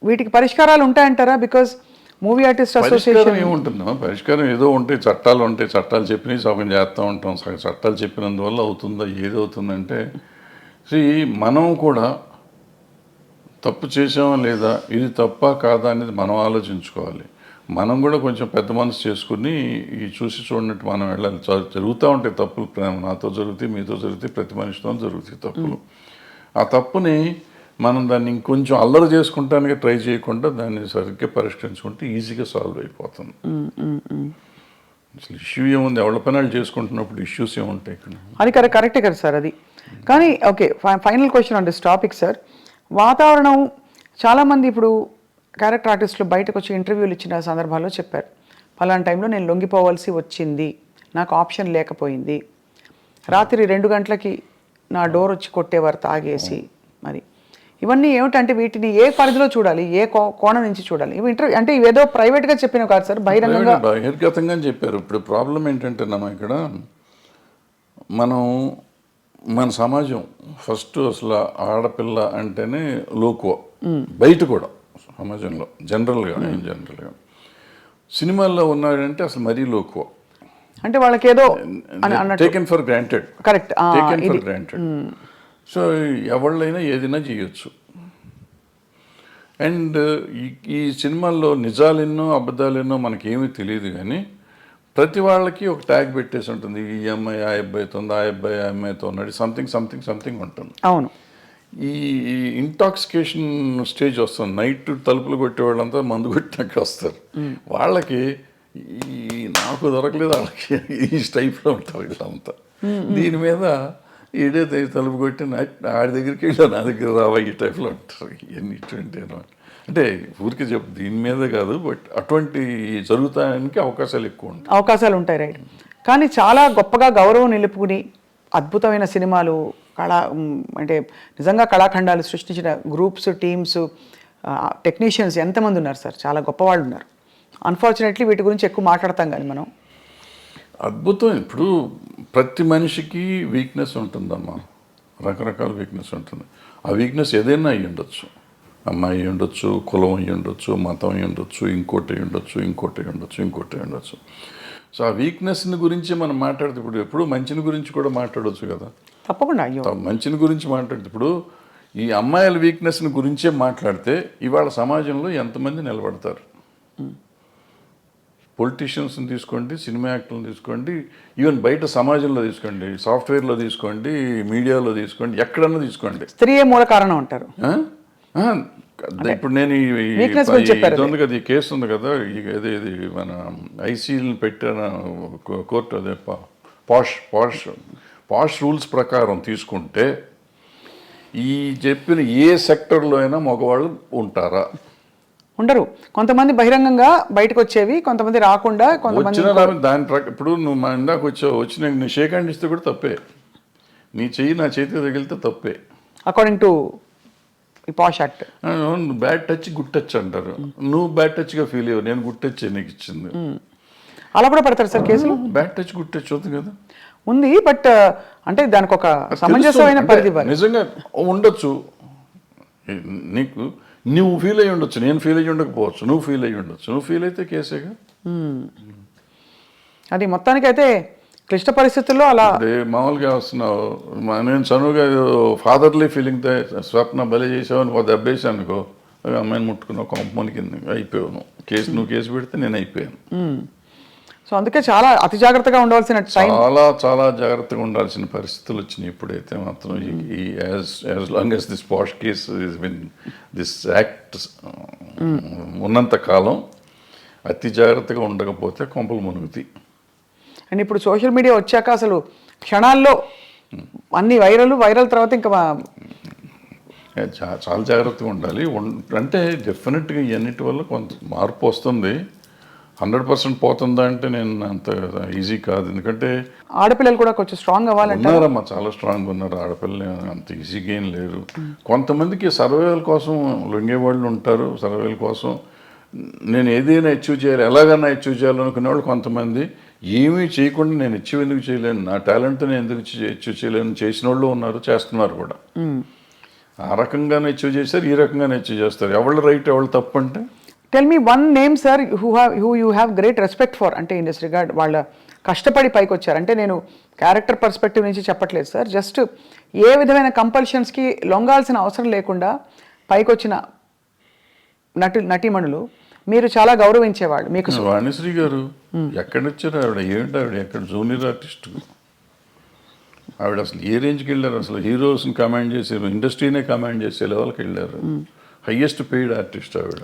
వీటికి పరిష్కారాలు ఉంటాయంటారా? బికాజ్ మూవీ ఆర్టిస్ట్ అసోసియేషన్ ఏముంటుందా పరిష్కారం? ఏదో ఉంటాయి, చట్టాలు ఉంటాయి, చట్టాలు చెప్పినవి సగం చేస్తూ ఉంటాం. సగం చట్టాలు చెప్పినందువల్ల అవుతుందా? ఏది అవుతుందంటే మనం కూడా తప్పు చేసామా లేదా, ఇది తప్ప కాదా అనేది మనం ఆలోచించుకోవాలి. మనం కూడా కొంచెం పెద్ద మనసు చేసుకుని ఈ చూసి చూడనట్టు మనం వెళ్ళాలి. జరుగుతూ ఉంటాయి తప్పులు, నాతో జరుగుతాయి, మీతో జరుగుతాయి, ప్రతి మనిషితో జరుగుతాయి తప్పులు. ఆ తప్పుని మనం దాన్ని ఇంకొంచెం అల్లరి చేసుకుంటానికి ట్రై చేయకుండా దాన్ని సరిగ్గా పరిష్కరించుకుంటే ఈజీగా సాల్వ్ అయిపోతుంది. అసలు ఇష్యూ ఏముంది, ఎవరి పని వాళ్ళు చేసుకుంటున్నప్పుడు ఇష్యూస్ ఏముంటాయి ఇక్కడ? అది కరెక్టే కదా సార్ అది. కానీ okay, final question on this topic sir. వాతావరణం చాలామంది ఇప్పుడు క్యారెక్టర్ ఆర్టిస్టులు బయటకు వచ్చి ఇంటర్వ్యూలు ఇచ్చిన సందర్భాల్లో చెప్పారు, పలానా టైంలో నేను లొంగిపోవాల్సి వచ్చింది, నాకు ఆప్షన్ లేకపోయింది, రాత్రి 2 గంటలకి నా డోర్ వచ్చి కొట్టేవారు తాగేసి. మరి ఇవన్నీ ఏమిటంటే వీటిని ఏ పరిధిలో చూడాలి, ఏ కోణం నుంచి చూడాలి? ఇవి ఇంటర్వ్యూ అంటే ఇవేదో ప్రైవేట్గా చెప్పినవి కాదు సార్, బహిరంగంగా బహిర్గతంగా చెప్పారు. ఇప్పుడు ప్రాబ్లం ఏంటంటే ఇక్కడ మన సమాజం ఫస్ట్ అసలు ఆడపిల్ల అంటేనే లోకువ, బయట కూడా సమాజంలో జనరల్గా సినిమాల్లో ఉన్నాడంటే అసలు మరీ లోకువ, అంటే వాళ్ళకి ఏదో taken for granted. Correct, taken for granted. So ఎవళ్ళైనా ఏదైనా చేయొచ్చు. అండ్ ఈ సినిమాల్లో నిజాలెన్నో అబద్ధాలెన్నో మనకేమీ తెలియదు, కానీ ప్రతి వాళ్ళకి ఒక ట్యాగ్ పెట్టేసి ఉంటుంది, ఈ అమ్మాయి ఆ అబ్బాయితో ఉంది, ఆ అబ్బాయి ఆ అమ్మాయితో ఉన్నాడు, సంథింగ్ ఉంటుంది. అవును. ఈ ఇంటాక్సికేషన్ స్టేజ్ వస్తుంది, నైట్ తలుపులు కొట్టేవాళ్ళంతా మందు కొట్టినాక వస్తారు. వాళ్ళకి నాకు దొరకలేదు, వాళ్ళకి ఈ టైప్లో ఉంటారు వీళ్ళంతా. దీని మీద ఏడైతే తలుపు కొట్టి ఆడి దగ్గరికి వెళ్ళా, నా దగ్గర రావా, ఈ టైప్లో ఉంటారు. ఇవన్నీ ఇటువంటి అంటే ఊరికి చెప్పు, దీని మీద కాదు, బట్ అటువంటి జరుగుతానికి అవకాశాలు ఉంటాయి. రైట్. కానీ చాలా గొప్పగా గౌరవం నిలుపుకుని అద్భుతమైన సినిమాలు, అంటే నిజంగా కళాఖండాలు సృష్టించిన గ్రూప్స్, టీమ్స్, టెక్నీషియన్స్ ఎంతమంది ఉన్నారు సార్, చాలా గొప్పవాళ్ళు ఉన్నారు. అన్ఫార్చునేట్లీ వీటి గురించి ఎక్కువ మాట్లాడతాం కానీ మనం. అద్భుతం. ఇప్పుడు ప్రతి మనిషికి వీక్నెస్ ఉంటుందమ్మా, రకరకాల వీక్నెస్ ఉంటుంది. ఆ వీక్నెస్ ఏదైనా అయ్యి ఉండొచ్చు, అమ్మాయి అయ్యి ఉండొచ్చు, కులం అయ్యి ఉండొచ్చు, మతం అయ్యి ఉండొచ్చు, ఇంకోటి అయ్యి ఉండొచ్చు. సో ఆ వీక్నెస్ని గురించి మనం మాట్లాడితే ఇప్పుడు మంచిని గురించి కూడా మాట్లాడవచ్చు కదా. తప్పకుండా. అయ్యో, మంచిని గురించి మాట్లాడితే ఇప్పుడు ఈ అమ్మాయిల వీక్నెస్ని గురించే మాట్లాడితే ఇవాళ సమాజంలో ఎంతమంది నిలబడతారు? పొలిటీషియన్స్ని తీసుకోండి, సినిమా యాక్టర్లను తీసుకోండి, ఈవెన్ బయట సమాజంలో తీసుకోండి, సాఫ్ట్వేర్లో తీసుకోండి, మీడియాలో తీసుకోండి, ఎక్కడన్నా తీసుకోండి, స్త్రీయే మూల కారణం అంటారు. ఇప్పుడు నేను ఇది ఉంది కదా, ఈ కేసు ఉంది కదా, ఇది మన ఐసీని పెట్టిన కోర్టు, అదే పాష్ రూల్స్ ప్రకారం తీసుకుంటే ఈ చెప్పిన ఏ సెక్టర్లో అయినా మగవాళ్ళు ఉంటారా? ఉండరు. కొంతమంది బహిరంగంగా బయటకు వచ్చేవి, కొంతమంది రాకుండా, కొంతమంది దాని ఇప్పుడు నువ్వు మా ఇందాక వచ్చి నీ షేక్ హ్యాండ్ ఇస్తే కూడా తప్పే, నీ చెయ్యి నా చేతికి తగిలితే తప్పే, according to posh act. Bad touch good touch అంటారు. నువ్వు బ్యాడ్ టచ్గా ఫీల్ అయ్యావు, నేను గుడ్ టచ్ నీకు ఇచ్చింది. అలా కూడా పడతారు సార్ కేసులు? బ్యాడ్ టచ్ గుడ్ టచ్ అవుతుంది కదా, ఉంది. బట్ అంటే దానికి ఒక సమంజసమైన పరిధి నిజంగా ఉండొచ్చు. నీకు నువ్వు ఫీల్ అయ్యి ఉండొచ్చు, నేను ఫీల్ అయ్యి ఉండకపోవచ్చు, నువ్వు ఫీల్ అయ్యి ఉండొచ్చు. నువ్వు ఫీల్ అయితే కేసేగా. అది మొత్తానికైతే క్లిష్ట పరిస్థితుల్లో అలా మామూలుగా వస్తున్నావు. నేను చనువుగా ఫాదర్లీ ఫీలింగ్తో స్వప్న బలి చేసావని ఒక దెబ్బేసి అనుకో, అమ్మాయిని ముట్టుకున్నావు, కొంపమని కింద అయిపోయావు. నువ్వు కేసు పెడితే నేను అయిపోయాను. సో అందుకే చాలా అతి జాగ్రత్తగా ఉండవలసిన చాలా జాగ్రత్తగా ఉండాల్సిన పరిస్థితులు వచ్చినాయి. ఇప్పుడైతే మాత్రం as long as this posh case this act ఉన్నంత కాలం అతి జాగ్రత్తగా ఉండకపోతే కొంపలు మునుగుతాయి. అండ్ ఇప్పుడు సోషల్ మీడియా వచ్చాక అసలు క్షణాల్లో అన్ని వైరల్ తర్వాత ఇంకా చాలా జాగ్రత్తగా ఉండాలి. అంటే డెఫినెట్గా ఇవన్నిటి వల్ల కొంత మార్పు వస్తుంది. 100% పోతుందా అంటే నేను అంత ఈజీ కాదు. ఎందుకంటే ఆడపిల్లలు కూడా కొంచెం స్ట్రాంగ్ అవ్వాలంటే ఉన్నారమ్మా, చాలా స్ట్రాంగ్ ఉన్నారు. ఆడపిల్లలు అంత ఈజీగా ఏం లేరు. కొంతమందికి సర్వైవల్ కోసం లొంగేవాళ్ళు ఉంటారు. సర్వైవల్ కోసం నేను ఏదైనా అచీవ్ చేయాలి, ఎలాగైనా అచీవ్ చేయాలనుకునే వాళ్ళు కొంతమంది. ఏమీ చేయకుండా నేను అచీవ్ ఎందుకు చేయలేను, నా టాలెంట్తో నేను ఎందుకు అచీవ్ చేయలేను చేసిన వాళ్ళు ఉన్నారు, చేస్తున్నారు కూడా. ఆ రకంగానే అచీవ్ చేస్తారు, ఈ రకంగానే అచీవ్ చేస్తారు. ఎవళ్ళు రైట్ ఎవళ్ళు తప్పు అంటే tell me one name sir who you have great respect for, అంటే ఇన్ దిస్ రిగార్డ్ వాళ్ళ కష్టపడి పైకి వచ్చారు. అంటే నేను క్యారెక్టర్ పర్స్పెక్టివ్ నుంచి చెప్పట్లేదు సార్, జస్ట్ ఏ విధమైన కంపల్షన్స్కి లొంగాల్సిన అవసరం లేకుండా పైకి వచ్చిన నటీమణులు మీరు చాలా గౌరవించేవాళ్ళు. మీకు వాణిశ్రీ గారు ఎక్కడి వచ్చారు? ఆవిడ ఏంటి, ఆవిడ ఎక్కడ జూనియర్ ఆర్టిస్ట్, ఆవిడ అసలు ఏ రేంజ్కి వెళ్ళారు, అసలు హీరోస్ని కమాండ్ చేసారు, ఇండస్ట్రీనే కమాండ్ చేసే లెవెల్కి వెళ్ళారు. హయ్యెస్ట్ పెయిడ్ ఆర్టిస్ట్ ఆవిడ.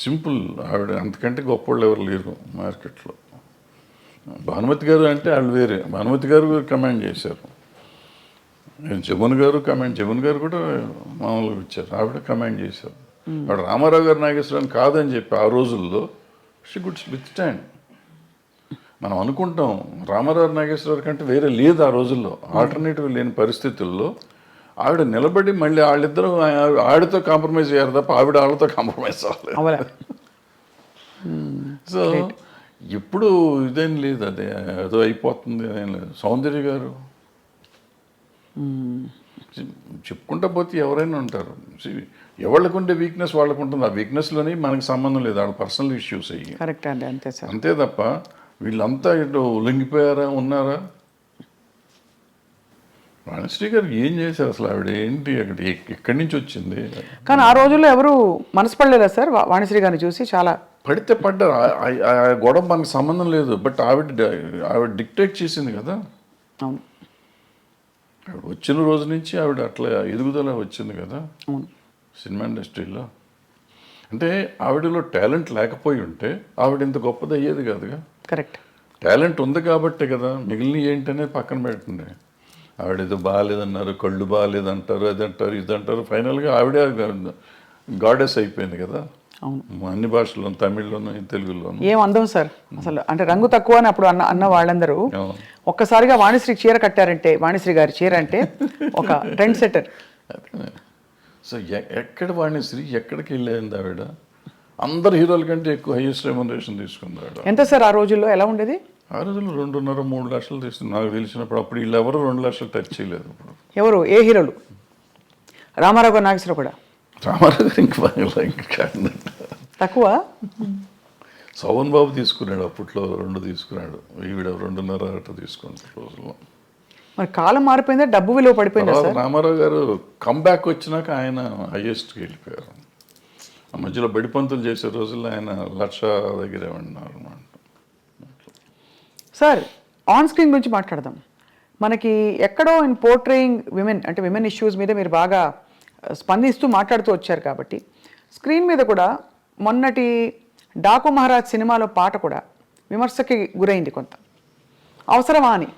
సింపుల్, ఆవిడ అంతకంటే గొప్పవాళ్ళు ఎవరు లేరు మార్కెట్లో. భానుమతి గారు అంటే వాళ్ళు వేరే, భానుమతి గారు కమాండ్ చేశారు. జమున్ గారు జమున్ గారు కూడా మామూలుగా ఇచ్చారు, ఆవిడ కమాండ్ చేశారు. ఆవిడ రామారావు గారు నాగేశ్వరరావు కాదని చెప్పి ఆ రోజుల్లో షీ గుడ్ విత్ స్టాండ్. మనం అనుకుంటాం రామారావు నాగేశ్వరరావు కంటే వేరే లేదు ఆ రోజుల్లో, ఆల్టర్నేటివ్ లేని పరిస్థితుల్లో ఆవిడ నిలబడి మళ్ళీ వాళ్ళిద్దరూ ఆవిడతో కాంప్రమైజ్ అయ్యారు తప్ప ఆవిడ వాళ్ళతో కాంప్రమైజ్ అవ్వలేదు. సో ఎప్పుడు ఇదేం లేదు, అదే ఏదో అయిపోతుంది అదేం లేదు. సౌందర్య గారు చెప్పుకుంటా పోతే ఎవరైనా ఉంటారు, ఎవరికి ఉండే వీక్నెస్ వాళ్ళకు ఉంటుంది. ఆ వీక్నెస్లోని మనకి సంబంధం లేదు, వాళ్ళ పర్సనల్ ఇష్యూస్ అయ్యి. కరెక్ట్ అండి, అంతే సార్. అంతే తప్ప వీళ్ళంతా ఇటు ఉల్లంఘిపోయారా ఉన్నారా? వాణిశ్రీ గారు ఏం చేశారు అసలు? ఆవిడ ఏంటి అక్కడ ఎక్కడి నుంచి వచ్చింది? కానీ ఆ రోజుల్లో ఎవరు మనసు పడలేదా సార్ వాణిశ్రీ గారిని చూసి? చాలా పడితే పడ్డారు, ఆ గొడవ మనకు సంబంధం లేదు. బట్ ఆవిడ డిక్టేట్ చేసింది కదా. అవును, ఆవిడ వచ్చిన రోజు నుంచి ఆవిడ అట్లా ఎదుగుదల వచ్చింది కదా అవును, సినిమా ఇండస్ట్రీలో. అంటే ఆవిడలో టాలెంట్ లేకపోయి ఉంటే ఆవిడ ఇంత గొప్పది అయ్యేది కాదుగా. కరెక్ట్. టాలెంట్ ఉంది కాబట్టే కదా మిగిలిన ఏంటనే పక్కన పెట్టండి. ఆవిడ ఏదో బాగాలేదన్నారు, కళ్ళు బాగాలేదంటారు, అది అంటారు, ఇది అంటారు. ఫైనల్గా ఆవిడే గాడెస్ అయిపోయింది కదా. అవును, అన్ని భాషల్లోనూ, తమిళ్లోనూ, తెలుగులోనూ. ఏం అందం సార్ అసలు, అంటే రంగు తక్కువ అని అప్పుడు అన్న వాళ్ళందరూ అవును. ఒక్కసారిగా వాణిశ్రీ చీర కట్టారంటే, వాణిశ్రీ గారి చీర అంటే ఒక ట్రెండ్ సెట్టర్. సో ఎక్కడ వాణిశ్రీ ఎక్కడికి వెళ్ళేది ఆవిడ? అందరు హీరోల కంటే ఎక్కువ హైయెస్ట్ రెమ్యునరేషన్ తీసుకుంది ఆవిడ. ఎంత సార్ ఆ రోజుల్లో? ఎలా ఉండేది ఆ రోజుల్లో 2.5-3 లక్షలు తీసుకుంది నాకు తెలిసినప్పుడు. అప్పుడు వీళ్ళు ఎవరు 2 లక్షలు టచ్ చేయలేదు. ఇప్పుడు ఎవరు, ఏ హీరోలు? రామారావు గారు, నాగేశ్వరరావు కూడా? రామారావు గారు ఇంకా కాదు, తక్కువ. శోభన్ బాబు తీసుకున్నాడు అప్పట్లో, 2 తీసుకున్నాడు. ఈవిడ 2.5 అట్లా తీసుకున్నాడు రోజుల్లో. మరి కాలం మారిపోయిందా, డబ్బు విలువ పడిపోయిందా సార్? రామారావు గారు కంబ్యాక్ వచ్చినాక ఆయన హైయెస్ట్కి వెళ్ళిపోయారు. ఆ మధ్యలో బడిపంతులు చేసే రోజుల్లో ఆయన 1,00,000 దగ్గరే ఉన్నారు అన్నమాట. సార్, ఆన్ స్క్రీన్ గురించి మాట్లాడదాం. మనకి ఎక్కడో ఇన్ పోర్ట్రేయింగ్ విమెన్, అంటే విమెన్ ఇష్యూస్ మీద మీరు బాగా స్పందిస్తూ మాట్లాడుతూ వచ్చారు కాబట్టి, స్క్రీన్ మీద కూడా మొన్నటి డాకు మహారాజ్ సినిమాలో పాట కూడా విమర్శకి గురైంది కొంత. అవసరమా అని,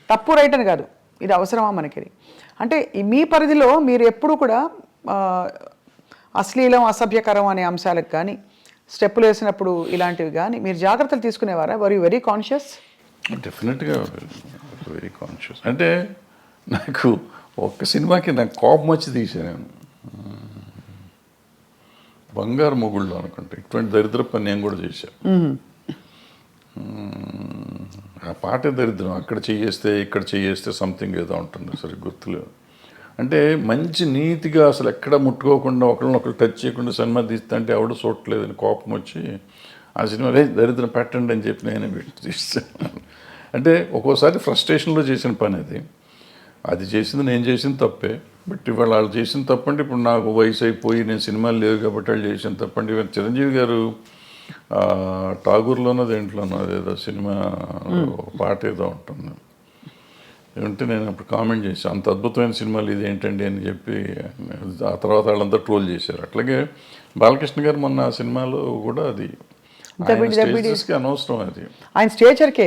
తప్పు రైట్ అని కాదు, ఇది అవసరమా మనకి? అంటే మీ పరిధిలో మీరు ఎప్పుడు కూడా అశ్లీలం, అసభ్యకరం అనే అంశాలకు కానీ, స్టెప్పులు వేసినప్పుడు ఇలాంటివి కానీ మీరు జాగ్రత్తలు తీసుకునేవారా? Were you very conscious? డెఫినెట్గా వెరీ కాన్షియస్. అంటే నాకు ఒక్క సినిమాకి నాకు కోపం వచ్చి తీసాను, బంగారు మొగుళ్ళు అనుకుంటా. ఇటువంటి దరిద్ర పని నేను కూడా చేశాను. ఆ పాటే దరిద్రం. అక్కడ చేయేస్తే ఇక్కడ చేయేస్తే సంథింగ్ ఏదో ఉంటుంది, సరే గుర్తులేదు. అంటే మంచి నీతిగా అసలు ఎక్కడ ముట్టుకోకుండా ఒకరినొకరు టచ్ చేయకుండా సినిమా తీస్తే అంటే ఎవడ చూడలేదని కోపం వచ్చి ఆ సినిమా దరిద్రం పెట్టండి అని చెప్పి నేనే పెట్టి తీస్తాను. అంటే ఒక్కోసారి ఫ్రస్ట్రేషన్లో చేసిన పని అది చేసింది నేను చేసిన తప్పే. బట్ ఇవాళ వాళ్ళు చేసిన తప్పంటే ఇప్పుడు నాకు వయసు అయిపోయి నేను సినిమాలు లేవు కాబట్టి వాళ్ళు చేసిన తప్పండి. ఇవాళ చిరంజీవి గారు ఠాగూర్లోనో దేంట్లోనో అదేదో సినిమా పాట ఏదో ఉంటుంది, ఏమంటే నేను అప్పుడు కామెంట్ చేశాను, అంత అద్భుతమైన సినిమాలు ఇది ఏంటండి అని చెప్పి. ఆ తర్వాత వాళ్ళంతా ట్రోల్ చేశారు. అట్లాగే బాలకృష్ణ గారు మొన్న ఆ సినిమాలో కూడా అది అనవసరం, అది ఆయన స్టేచర్కే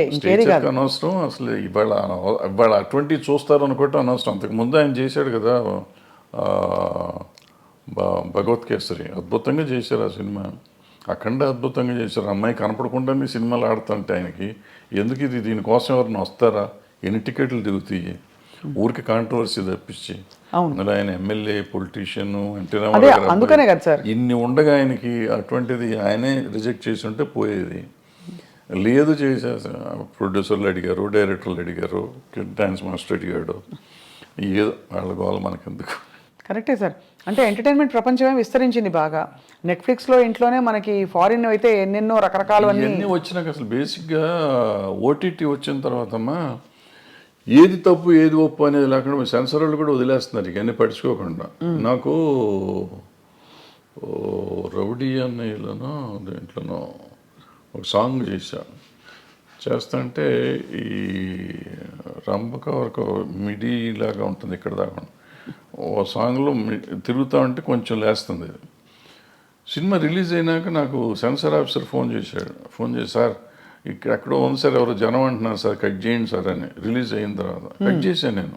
అనవసరం. అసలు ఇవాళ అటువంటివి చూస్తారు అనుకోవటం అనవసరం. అంతకుముందు ఆయన చేశాడు కదా భగవత్ కేసరి, అద్భుతంగా చేశారు ఆ సినిమా. అఖండ అద్భుతంగా చేశారు. అమ్మాయి కనపడకుండానే సినిమాలు ఆడుతుంటే ఆయనకి ఎందుకు ఇది, దీనికోసం ఎవరిని వస్తారా? ఎన్ని టికెట్లు దిగుతాయి ఊరికి, కాంట్రవర్సీ తప్పించి. అందులో ఆయన ఎమ్మెల్యే, పొలిటీషియన్ అందుకనే కదా సార్ ఇన్ని ఉండగా ఆయనకి అటువంటిది ఆయనే రిజెక్ట్ చేసి ఉంటే పోయేది. లేదు చేసే ప్రొడ్యూసర్లు అడిగారు, డైరెక్టర్లు అడిగారు, డాన్స్ మాస్టర్ అడిగాడు, ఏదో వాళ్ళ గోల మనకెందుకు. కరెక్టే సార్. అంటే ఎంటర్టైన్మెంట్ ప్రపంచమే విస్తరించింది బాగా. నెట్ఫ్లిక్స్లో ఇంట్లోనే మనకి ఫారిన్ అయితే ఎన్నెన్నో రకరకాలు అన్నీ వచ్చినాక అసలు బేసిక్గా ఓటీటీ వచ్చిన తర్వాతమ్మా ఏది తప్పు ఏది ఒప్పు అనేది లేకుండా సెన్సర్ వాళ్ళు కూడా వదిలేస్తున్నారు ఇవన్నీ పట్టించుకోకుండా. నాకు రౌడీ అన్నయ్యలోనో దేంట్లోనో ఒక సాంగ్ చేస్తుంటే ఈ రంపక వరకు మిడి లాగా ఉంటుంది ఇక్కడ దాకా. ఓ సాంగ్లో తిరుగుతూ ఉంటే కొంచెం లేస్తుంది. సినిమా రిలీజ్ అయినాక నాకు సెన్సార్ ఆఫీసర్ ఫోన్ చేసి సార్ ఇక్కడ ఎక్కడో ఉంది సార్, ఎవరో జనం అంటున్నారు సార్, కట్ చేయండి సార్ అని. రిలీజ్ అయిన తర్వాత కట్ చేశాను నేను.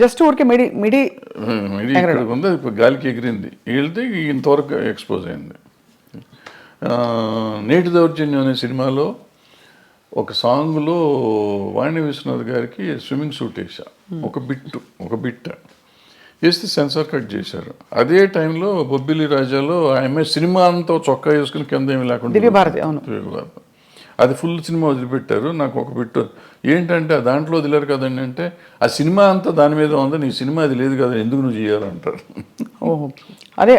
జస్ట్ ఊరికే మిడి ఇక్కడ ఉంది, ఇప్పుడు గాలికి ఎగిరింది, వెళ్తే ఇంతవరకు ఎక్స్పోజ్ అయింది. నేటి దౌర్జన్యం అనే సినిమాలో ఒక సాంగ్లో వాణి విశ్వనాథ్ గారికి స్విమ్మింగ్ సూట్ వేసా, ఒక బిట్ వేస్తే సెన్సార్ కట్ చేశారు. అదే టైంలో బొబ్బిలి రాజాలో ఆమె సినిమా అంతా చొక్కా వేసుకుని కింద ఏమి లేకుండా దివ్యభారతి, అవును, అది ఫుల్ సినిమా వదిలిపెట్టారు. నాకు ఒక బిట్ ఏంటంటే దాంట్లో వదిలేరు కదండి అంటే, ఆ సినిమా అంతా దాని మీద ఉంది, నీ సినిమా అది లేదు కదా, ఎందుకు నువ్వు చేయాలంటారు. ఓహో, అదే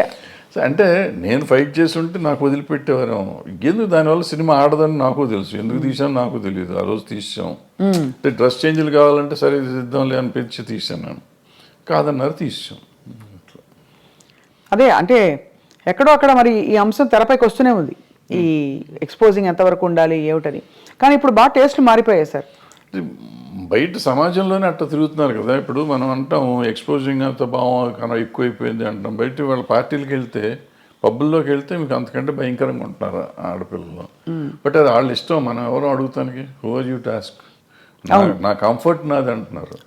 అంటే నేను ఫైట్ చేసి ఉంటే నాకు వదిలిపెట్టేవారు. ఎందుకు దానివల్ల సినిమా ఆడదని నాకు తెలుసు, ఎందుకు తీసాను నాకు తెలియదు. ఆ రోజు తీసాం అంటే డ్రెస్ చేంజ్లు కావాలంటే సరే తీద్దాంలే అనిపించి తీసాను నేను, కాదన్నారు తీసాం. అదే అంటే ఎక్కడో అక్కడ మరి ఈ అంశం తెరపైకి వస్తూనే ఉంది, ఈ ఎక్స్పోజింగ్ ఎంతవరకు ఉండాలి ఏమిటని. కానీ ఇప్పుడు బాగా టేస్ట్లు మారిపోయాయి సార్. బయట సమాజంలోనే అట్లా తిరుగుతున్నారు కదా. ఇప్పుడు మనం అంటాం ఎక్స్పోజింగ్ అంత బాగా ఎక్కువైపోయింది అంటాం. బయట వాళ్ళ పార్టీలకు వెళ్తే, పబ్బుల్లోకి వెళ్తే మీకు అంతకంటే భయంకరంగా ఉంటున్నారు ఆడపిల్లలు. బట్ అది వాళ్ళ ఇష్టం, మనం ఎవరో అడుగుతానికి, హూ ఆర్ యూ టాస్క్, నా కంఫర్ట్ నాది అంటున్నారు.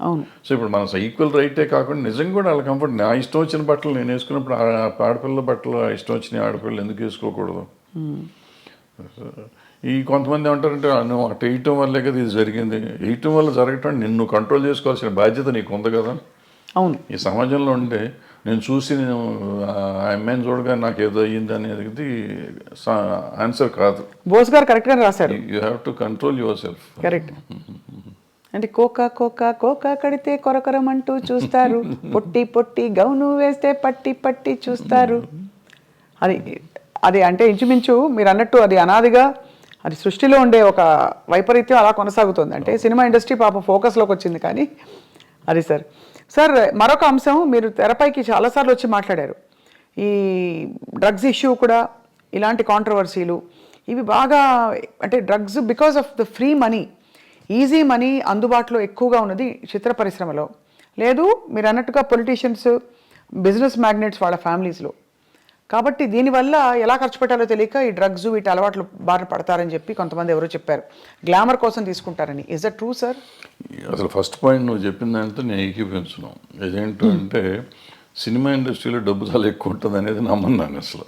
సో ఇప్పుడు మన ఈక్వల్ రైటే కాకుండా నిజంగా కూడా వాళ్ళ కంఫర్ట్, నా ఇష్టం వచ్చిన బట్టలు నేను వేసుకున్నప్పుడు ఆడపిల్లల బట్టలు ఇష్టం వచ్చిన ఆడపిల్లలు ఎందుకు వేసుకోకూడదు. ఈ కొంతమంది ఏమంటారంటే నువ్వు అటు వేయటం వల్లే కదా ఇది జరిగింది, వేయటం వల్ల జరగటం నిన్ను కంట్రోల్ చేసుకోవాల్సిన బాధ్యత నీకు ఉంది కదా. అవును, ఈ సమాజంలో ఉంటే నేను చూసి నేను ఆ అమ్మాయిని చూడగా నాకు ఏదో అయ్యింది అనేది ఆన్సర్ కాదు. బోస్ గారు కరెక్ట్గా రాశారు, you have to control your self. Correct. అంటే కోకా కడితే కొరకొరమంటూ చూస్తారు, పొట్టి గౌను వేస్తే పట్టి చూస్తారు. అది అంటే ఇంచుమించు మీరు అన్నట్టు అది అనాదిగా అది సృష్టిలో ఉండే ఒక వైపరీత్యం అలా కొనసాగుతుంది. అంటే సినిమా ఇండస్ట్రీ పాపం ఫోకస్లోకి వచ్చింది. కానీ అది సార్ మరొక అంశం, మీరు తెరపైకి చాలాసార్లు వచ్చి మాట్లాడారు, ఈ డ్రగ్స్ ఇష్యూ కూడా, ఇలాంటి కాంట్రవర్సీలు ఇవి బాగా, అంటే drugs because of the free money, easy money అందుబాటులో ఎక్కువగా ఉన్నది చిత్ర పరిశ్రమలో. లేదు మీరు అన్నట్టుగా పొలిటీషియన్స్, బిజినెస్ మ్యాగ్నెట్స్ వాళ్ళ ఫ్యామిలీస్లో. కాబట్టి దీనివల్ల ఎలా ఖర్చు పెట్టాలో తెలియక ఈ డ్రగ్స్ వీటి అలవాట్లు బారిన పడతారని చెప్పి కొంతమంది ఎవరో చెప్పారు, గ్లామర్ కోసం తీసుకుంటారని. Is that true sir? అసలు ఫస్ట్ పాయింట్ నువ్వు చెప్పిందంటే నేను ఏకీపించను. ఇదేంటంటే సినిమా ఇండస్ట్రీలో డబ్బు చాలా ఎక్కువ ఉంటుంది అనేది నమ్మన్నాను. అసలు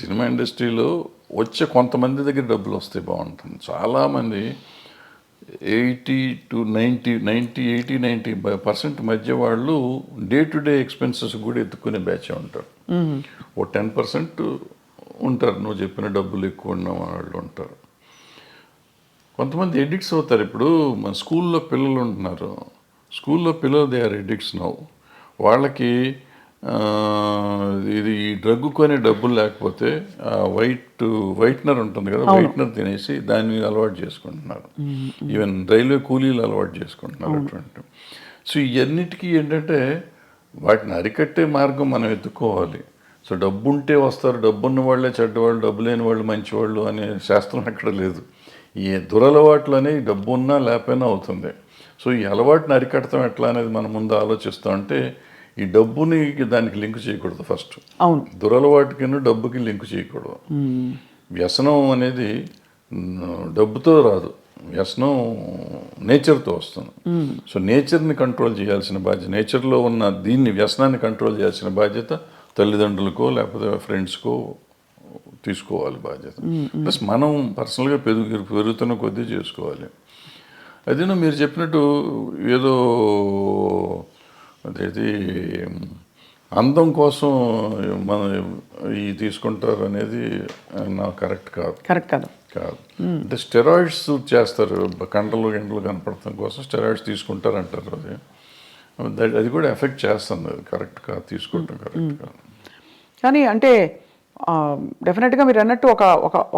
సినిమా ఇండస్ట్రీలో వచ్చే కొంతమంది దగ్గర డబ్బులు వస్తే బాగుంటుంది. చాలామంది 80% మధ్య వాళ్ళు డే టు డే ఎక్స్పెన్సెస్ కూడా ఎత్తుకునే బ్యాచ్ ఉంటారు. ఓ 10% ఉంటారు నువ్వు చెప్పిన డబ్బులు ఎక్కువ ఉన్న వాళ్ళు ఉంటారు. కొంతమంది ఎడిక్ట్స్ అవుతారు. ఇప్పుడు మన స్కూల్లో పిల్లలు ఉంటున్నారు, స్కూల్లో పిల్లలు దే ఆర్ ఎడిక్ట్స్ నౌ. వాళ్ళకి ఇది ఈ డ్రగ్ కొనే డబ్బులు లేకపోతే వైట్నర్ ఉంటుంది కదా, వైట్నర్ తినేసి దాన్ని అలవాటు చేసుకుంటున్నారు. ఈవెన్ రైల్వే కూలీలు అలవాటు చేసుకుంటున్నారు అటువంటి. సో ఇవన్నిటికీ ఏంటంటే వాటిని అరికట్టే మార్గం మనం ఎత్తుకోవాలి. సో డబ్బు ఉంటే వస్తారు, డబ్బు ఉన్న వాళ్ళే చెడ్డవాళ్ళు, డబ్బు లేని వాళ్ళు మంచివాళ్ళు అనే శాస్త్రం ఎక్కడ లేదు. ఈ దురలవాట్లు అనేవి డబ్బు ఉన్నా లేకపోయినా అవుతుంది. సో ఈ అలవాటుని అరికడతాం ఎట్లా అనేది మనం ముందు ఆలోచిస్తాం. అంటే ఈ డబ్బుని దానికి లింక్ చేయకూడదు ఫస్ట్. అవును, దురలవాటుకి డబ్బుకి లింక్ చేయకూడదు. వ్యసనం అనేది డబ్బుతో రాదు, వ్యసనం నేచర్తో వస్తుంది. సో నేచర్ని కంట్రోల్ చేయాల్సిన బాధ్యత, నేచర్లో ఉన్న దీన్ని వ్యసనాన్ని కంట్రోల్ చేయాల్సిన బాధ్యత తల్లిదండ్రులకో లేకపోతే ఫ్రెండ్స్కో తీసుకోవాలి బాధ్యత. ప్లస్ మనం పర్సనల్గా పెరుగుతున్న కొద్దీ చేసుకోవాలి. అదేనో మీరు చెప్పినట్టు ఏదో అదేది అందం కోసం మనం ఈ తీసుకుంటారు అనేది నాకు కరెక్ట్ కాదు. అంటే స్టెరాయిడ్స్ చేస్తారు, గంటలు కనపడటం కోసం స్టెరాయిడ్స్ తీసుకుంటారు అంటారు. అది కూడా ఎఫెక్ట్ చేస్తుంది, అది కరెక్ట్ కాదు, తీసుకుంటాం కరెక్ట్ కాదు. కానీ అంటే డెఫినెట్గా మీరు అన్నట్టు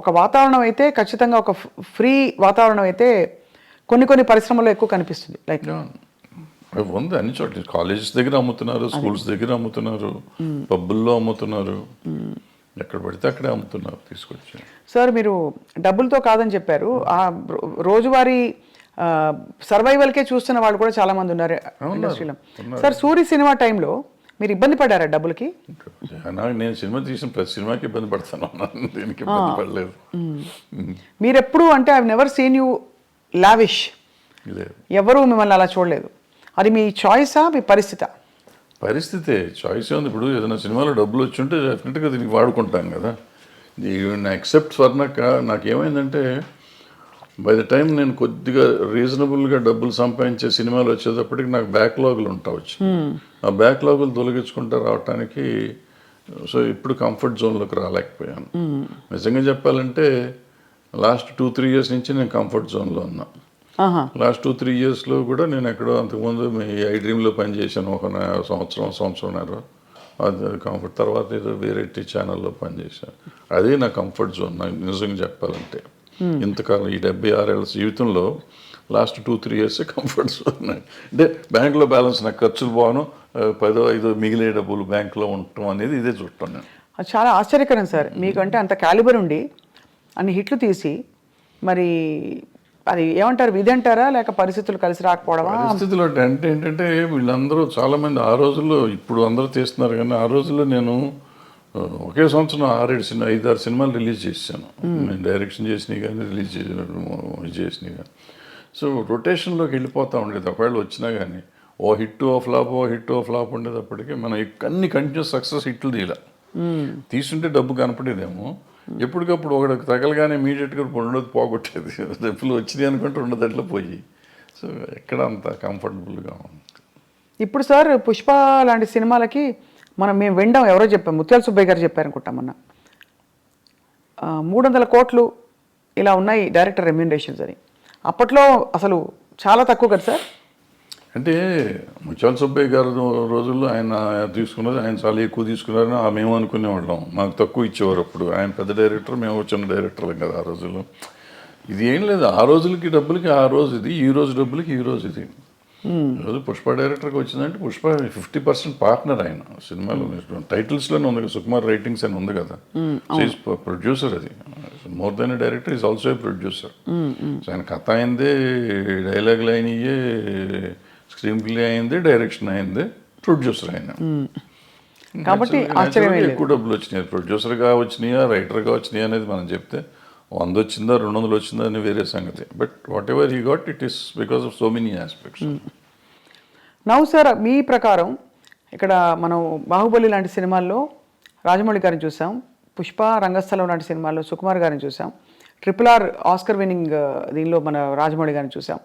ఒక వాతావరణం అయితే ఖచ్చితంగా ఒక ఫ్రీ వాతావరణం అయితే కొన్ని పరిశ్రమల్లో ఎక్కువ కనిపిస్తుంది. లైక్ ఉంది అన్ని చోట్ల, కాలేజెస్ దగ్గర అమ్ముతున్నారు, స్కూల్స్ దగ్గర అమ్ముతున్నారు, పబ్బుల్లో అమ్ముతున్నారు, ఎక్కడ పడితే అక్కడే అమ్ముతున్నారు తీసుకొచ్చి. సార్ మీరు డబ్బులతో కాదని చెప్పారు, ఆ రోజువారీ సర్వైవల్కే చూస్తున్న వాళ్ళు కూడా చాలా మంది ఉన్నారు ఇండస్ట్రీలో. సార్ సూరి సినిమా టైంలో మీరు ఇబ్బంది పడ్డారా డబ్బులకి? నేను సినిమా తీసిన ప్రతి సినిమాకి ఇబ్బంది పడతాను, దీనికి ఇబ్బంది పడలేదు. మీరు ఎప్పుడు అంటే I never seen you lavish, లేదు, ఎవరు మిమ్మల్ని అలా చూడలేదు. అది మీ చాయిసా మీ పరిస్థితా? పరిస్థితే, చాయిస్ ఉంది. ఇప్పుడు ఏదైనా సినిమాలో డబ్బులు వచ్చి ఉంటే డెఫినెట్గా దీనికి వాడుకుంటాం కదా. ఎక్సెప్ట్ స్వర్ణక్క నాకేమైందంటే బై ద టైం నేను కొద్దిగా రీజనబుల్గా డబ్బులు సంపాదించే సినిమాలు వచ్చేటప్పటికి నాకు బ్యాక్లాగులు ఉంటావచ్చు. ఆ బ్యాక్లాగులు తొలగించుకుంటూ రావటానికి సో ఇప్పుడు కంఫర్ట్ జోన్లోకి రాలేకపోయాను. నిజంగా చెప్పాలంటే లాస్ట్ 2-3 ఇయర్స్ నుంచి నేను కంఫర్ట్ జోన్లో ఉన్నా. లాస్ట్ 2-3 ఇయర్స్లో కూడా నేను ఎక్కడో అంతకుముందు మీ ఐ డ్రీమ్లో పనిచేశాను ఒక సంవత్సరంన్నర. అది కంఫర్ట్. తర్వాత ఏదో వేరే ఛానల్లో పనిచేశాను. అదే నా కంఫర్ట్ జోన్ నాకు నిజంగా చెప్పాలంటే. ఇంతకాలం ఈ 76 ఏళ్ళ జీవితంలో లాస్ట్ 2-3 ఇయర్స్ కంఫర్ట్ జోన్. అంటే బ్యాంకులో బ్యాలెన్స్ నాకు ఖర్చులు పోను, 10-5 మిగిలే డబ్బులు బ్యాంకులో ఉండటం అనేది ఇదే చూడటం నేను. అది చాలా ఆశ్చర్యకరం సార్. మీకంటే అంత క్యాలిబర్ ఉండి అన్ని హిట్లు తీసి మరి అది ఏమంటారు, విధి అంటారా లేక పరిస్థితులు కలిసి రాకపోవడమా? పరిస్థితులు అంటే ఏంటంటే వీళ్ళందరూ చాలామంది ఆ రోజుల్లో, ఇప్పుడు అందరూ తీస్తున్నారు కానీ ఆ రోజుల్లో నేను ఒకే సంవత్సరం 5-6 సినిమాలు రిలీజ్ చేశాను. నేను డైరెక్షన్ చేసినవి కానీ రిలీజ్ చేసినవి కానీ. సో రొటేషన్లోకి వెళ్ళిపోతూ ఉండేది. ఒకవేళ వచ్చినా కానీ ఓ హిట్ ఓ ఫ్లాప్ ఉండేటప్పటికీ మనం అన్ని కంటిన్యూస్ సక్సెస్ హిట్లు తీయాలి. తీసుంటే డబ్బు కనపడేదేమో, ఎప్పటికప్పుడు ఒకటి తగలగానే ఇమీడియట్గా ఉండదు పోగొట్టేది. డబ్బులు వచ్చినాయి అనుకుంటే ఉండదట్లో పోయి. సో ఎక్కడ అంత కంఫర్టబుల్గా ఉంది. ఇప్పుడు సార్ పుష్ప లాంటి సినిమాలకి మేము వినడం ఎవరో చెప్పాం, ముత్యాల సుబ్బయ్య గారు చెప్పారనుకుంటాం మొన్న, 300 కోట్లు ఇలా ఉన్నాయి డైరెక్టర్ రెమ్యూనరేషన్స్ అని. అప్పట్లో అసలు చాలా తక్కువ కదా సార్. అంటే ముత్యాల సుబ్బయ్య గారు రోజుల్లో ఆయన తీసుకున్నది, ఆయన చాలా ఎక్కువ తీసుకున్నారని మేము అనుకునేవాళ్ళం. మాకు తక్కువ ఇచ్చేవారు. అప్పుడు ఆయన పెద్ద డైరెక్టర్, మేము చిన్న డైరెక్టర్లం కదా ఆ రోజుల్లో. ఇది ఏం లేదు, ఆ రోజులకి డబ్బులకి ఆ రోజు ఇది, ఈ రోజు డబ్బులకి ఈ రోజు ఇది. ఈరోజు పుష్ప డైరెక్టర్కి వచ్చిందంటే పుష్ప 50% పార్ట్నర్ ఆయన సినిమాలో. టైటిల్స్లోనే ఉంది కదా, సుకుమార్ రైటింగ్స్ అని ఉంది కదా. ప్రొడ్యూసర్, అది more than director is also a producer. So ఆయన కథ అయిందే, డైలాగులు అయినయే, స్క్రీన్ ప్లే అయింది, డైరెక్షన్ అయింది, ప్రొడ్యూసర్ అయిన. కాబట్టి ఎక్కువ డబ్బులు వచ్చినాయి. ప్రొడ్యూసర్గా వచ్చినాయా రైటర్గా వచ్చినాయా అనేది మనం చెప్తే 100 వచ్చిందా 200 వచ్చిందా అని వేరే సంగతి. But whatever he got, it is because of so many aspects. Now sir, మీ ప్రకారం ఇక్కడ మనం బాహుబలి లాంటి సినిమాల్లో రాజమౌళి గారిని చూసాం, పుష్ప రంగస్థలం లాంటి సినిమాల్లో సుకుమార్ గారిని చూసాం, RRR ఆస్కర్ విన్నింగ్ దీనిలో మన రాజమౌళి గారిని చూసాం.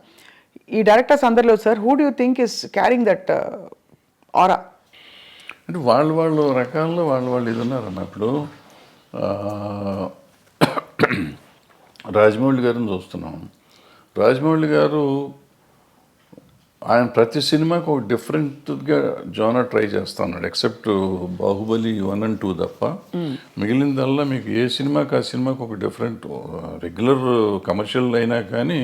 ఈ డైరెక్టర్స్ అందరిలో sir, who do you think is carrying that ఆరా? అంటే వాళ్ళు రకాల్లో వాళ్ళు ఇది ఉన్నారన్న. ఇప్పుడు రాజమౌళి గారిని చూస్తున్నాం. రాజమౌళి గారు ఆయన ప్రతి సినిమాకి ఒక డిఫరెంట్గా జోనర్ ట్రై చేస్తూ ఉన్నాడు. ఎక్సెప్ట్ బాహుబలి 1 and 2 తప్ప మిగిలిందల్లా మీకు ఏ సినిమాకి ఆ సినిమాకి ఒక డిఫరెంట్. రెగ్యులర్ కమర్షియల్ అయినా కానీ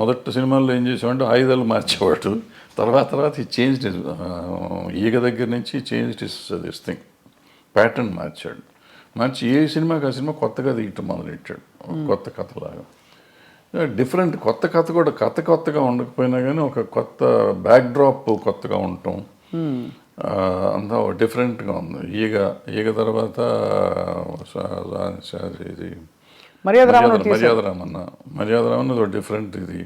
మొదటి సినిమాల్లో ఏం చేసామంటే ఆయుధాలు మార్చేవాడు. తర్వాత ఈ చేంజ్ ఈగ దగ్గర నుంచి చేంజ్ దిస్ థింగ్, ప్యాటర్న్ మార్చి ఏ సినిమాకి ఆ సినిమా కొత్తగా తీయటం మొదలెట్టాడు. కొత్త కథలాగా డిఫరెంట్. కొత్త కథ కూడా కొత్తగా ఉండకపోయినా కానీ ఒక కొత్త బ్యాక్డ్రాప్ కొత్తగా ఉండటం అంతా డిఫరెంట్గా ఉంది. ఈగ తర్వాత ఇది మర్యాదరామన్న ఒక డిఫరెంట్ ఇది.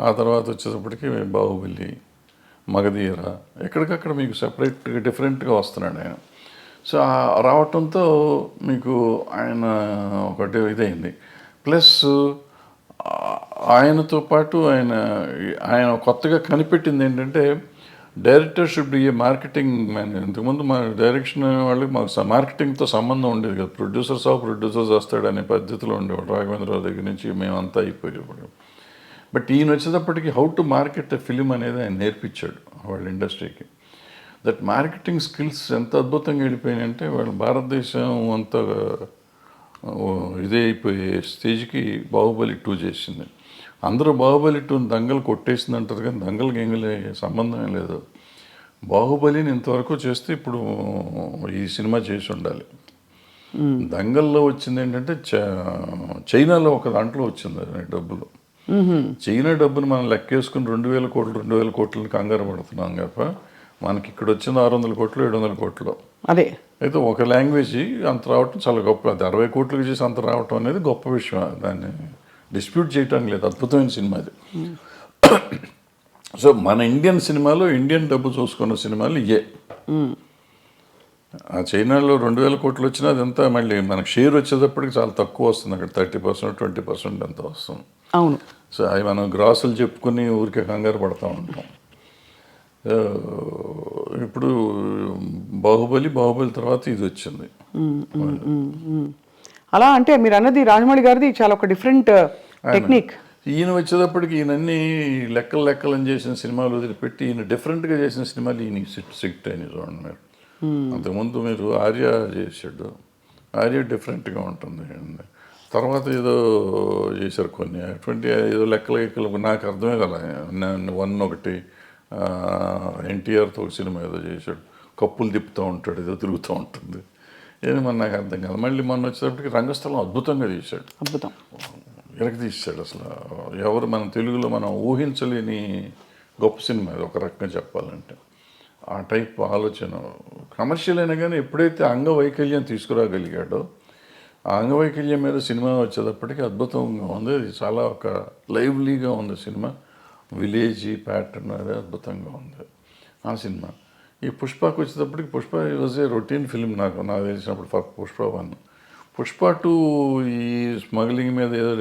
ఆ తర్వాత వచ్చేటప్పటికి బాహుబలి, మగధీర, ఎక్కడికక్కడ మీకు సెపరేట్గా డిఫరెంట్గా వస్తున్నాడు ఆయన. సో రావటంతో మీకు ఆయన ఒకటి ఇదైంది. ప్లస్ ఆయనతో పాటు ఆయన కొత్తగా కనిపెట్టింది ఏంటంటే director should be A marketing man. ఇంతకుముందు మా డైరెక్షన్ వాళ్ళకి మాకు మార్కెటింగ్తో సంబంధం ఉండేది కదా. ప్రొడ్యూసర్స్ వస్తాడనే పద్ధతిలో ఉండేవాడు. రాఘవేంద్రరావు దగ్గర నుంచి మేమంతా అయిపోయేవాడు. బట్ ఈయన వచ్చేటప్పటికి how to market a film అనేది ఆయన నేర్పించాడు వాళ్ళ ఇండస్ట్రీకి. దట్ మార్కెటింగ్ స్కిల్స్ ఎంత అద్భుతంగా వెళ్ళిపోయినాయంటే వాళ్ళు భారతదేశం అంత ఇదే అయిపోయే స్టేజ్కి బాహుబలి 2 చేసింది. అందరూ బాహుబలి 2 దంగలు కొట్టేసింది అంటారు కానీ దంగలకి సంబంధమే లేదు. బాహుబలిని ఇంతవరకు చేస్తే ఇప్పుడు ఈ సినిమా చేసి ఉండాలి. దంగల్లో వచ్చింది ఏంటంటే చైనాలో ఒక దాంట్లో వచ్చింది డబ్బులు. చైనా డబ్బుని మనం లెక్కేసుకుని 2,000 కోట్లు 2,000 కోట్లని కంగారు పడుతున్నాం తప్ప మనకి ఇక్కడ వచ్చింది 600 కోట్లు 700 కోట్లు. అదే అయితే ఒక లాంగ్వేజ్ అంత రావటం చాలా గొప్ప. అది 60 కోట్లకి చేసి అంత రావటం అనేది గొప్ప విషయం. దాన్ని డిస్ప్యూట్ చేయడానికి లేదు. అద్భుతమైన సినిమా అది. సో మన ఇండియన్ సినిమాలో ఇండియన్ డబ్బు చూసుకున్న సినిమాలు ఇయే. ఆ చైనాలో 2,000 కోట్లు వచ్చినా అదంతా మళ్ళీ మనకు షేర్ వచ్చేటప్పటికి చాలా తక్కువ వస్తుంది. అక్కడ 30% 20% ఎంత వస్తుంది. అవును. సో అవి మనం గ్రాసులు చెప్పుకుని ఊరికే కంగారు పడతా ఉంటాం. ఇప్పుడు బాహుబలి తర్వాత ఇది వచ్చింది. అలా అంటే మీరు అన్నది రాజమౌళి గారిది చాలా ఒక డిఫరెంట్ టెక్నిక్. ఈయన వచ్చేటప్పటికి ఈయనన్నీ లెక్కలు అని చేసిన సినిమాలు వదిలిపెట్టి ఈయన డిఫరెంట్గా చేసిన సినిమాలు ఈయన సిట్ అయినాయి చూడండి మీరు. అంతకుముందు మీరు ఆర్య చేశాడు. ఆర్య డిఫరెంట్గా ఉంటుంది. తర్వాత ఏదో చేశారు కొన్ని అటువంటి ఏదో లెక్కలు నాకు అర్థమే కదా. 1 ఒకటి ఎన్టీఆర్తో ఒక సినిమా ఏదో చేశాడు. కప్పులు తిప్పుతూ ఉంటాడు, ఏదో తిరుగుతూ ఉంటుంది. ఏది మన నాకు అర్థం కాదు. మళ్ళీ మొన్న వచ్చేటప్పటికి రంగస్థలం అద్భుతంగా తీశాడు. అద్భుతం తీశాడు. అసలు ఎవరు మన తెలుగులో మనం ఊహించలేని గొప్ప సినిమా అది ఒక రకంగా చెప్పాలంటే. ఆ టైప్ ఆలోచన కమర్షియల్ అయినా కానీ ఎప్పుడైతే అంగవైకల్యం తీసుకురాగలిగాడో ఆ అంగవైకల్యం మీద సినిమా వచ్చేటప్పటికి అద్భుతంగా ఉంది. అది చాలా ఒక లైవ్లీగా ఉంది సినిమా. విలేజీ ప్యాటర్న్ అది అద్భుతంగా ఉంది ఆ సినిమా. ఈ పుష్పకు వచ్చేటప్పటికి Pushpa was a routine film నాకు తెలిసినప్పుడు. పుష్ప 1, పుష్ప 2 ఈ స్మగ్లింగ్ మీద ఏదో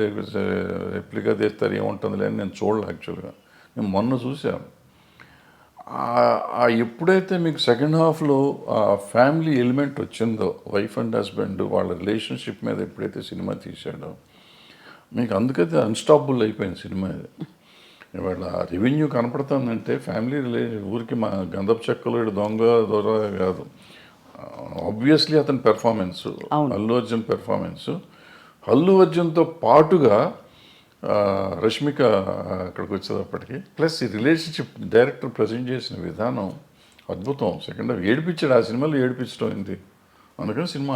రెప్లికా తీస్తారు ఏముంటుంది అని నేను చూడలే. యాక్చువల్గా నేను మొన్న చూశాను. ఎప్పుడైతే మీకు సెకండ్ హాఫ్లో ఆ ఫ్యామిలీ ఎలిమెంట్ వచ్చిందో, వైఫ్ అండ్ హస్బెండ్ వాళ్ళ రిలేషన్షిప్ మీద ఎప్పుడైతే సినిమా తీశాడో మీకు అందుకైతే అన్స్టాపబుల్ అయిపోయింది సినిమా ఇది. ఇవాళ రెవెన్యూ కనపడుతుందంటే ఫ్యామిలీ ఊరికి మా గంధపు చెక్కలు దొర కాదు. ఆబ్వియస్లీ అతని పెర్ఫార్మెన్స్, అల్లు అర్జున్ పెర్ఫార్మెన్స్, అల్లు అర్జున్తో పాటుగా రష్మిక అక్కడికి వచ్చేటప్పటికి ప్లస్ ఈ రిలేషన్షిప్ డైరెక్టర్ ప్రజెంట్ చేసిన విధానం అద్భుతం. సెకండ్ హాఫ్ ఏడిపించాడు. ఆ సినిమాలో ఏడిపించడం ఏంటి అందుకని సినిమా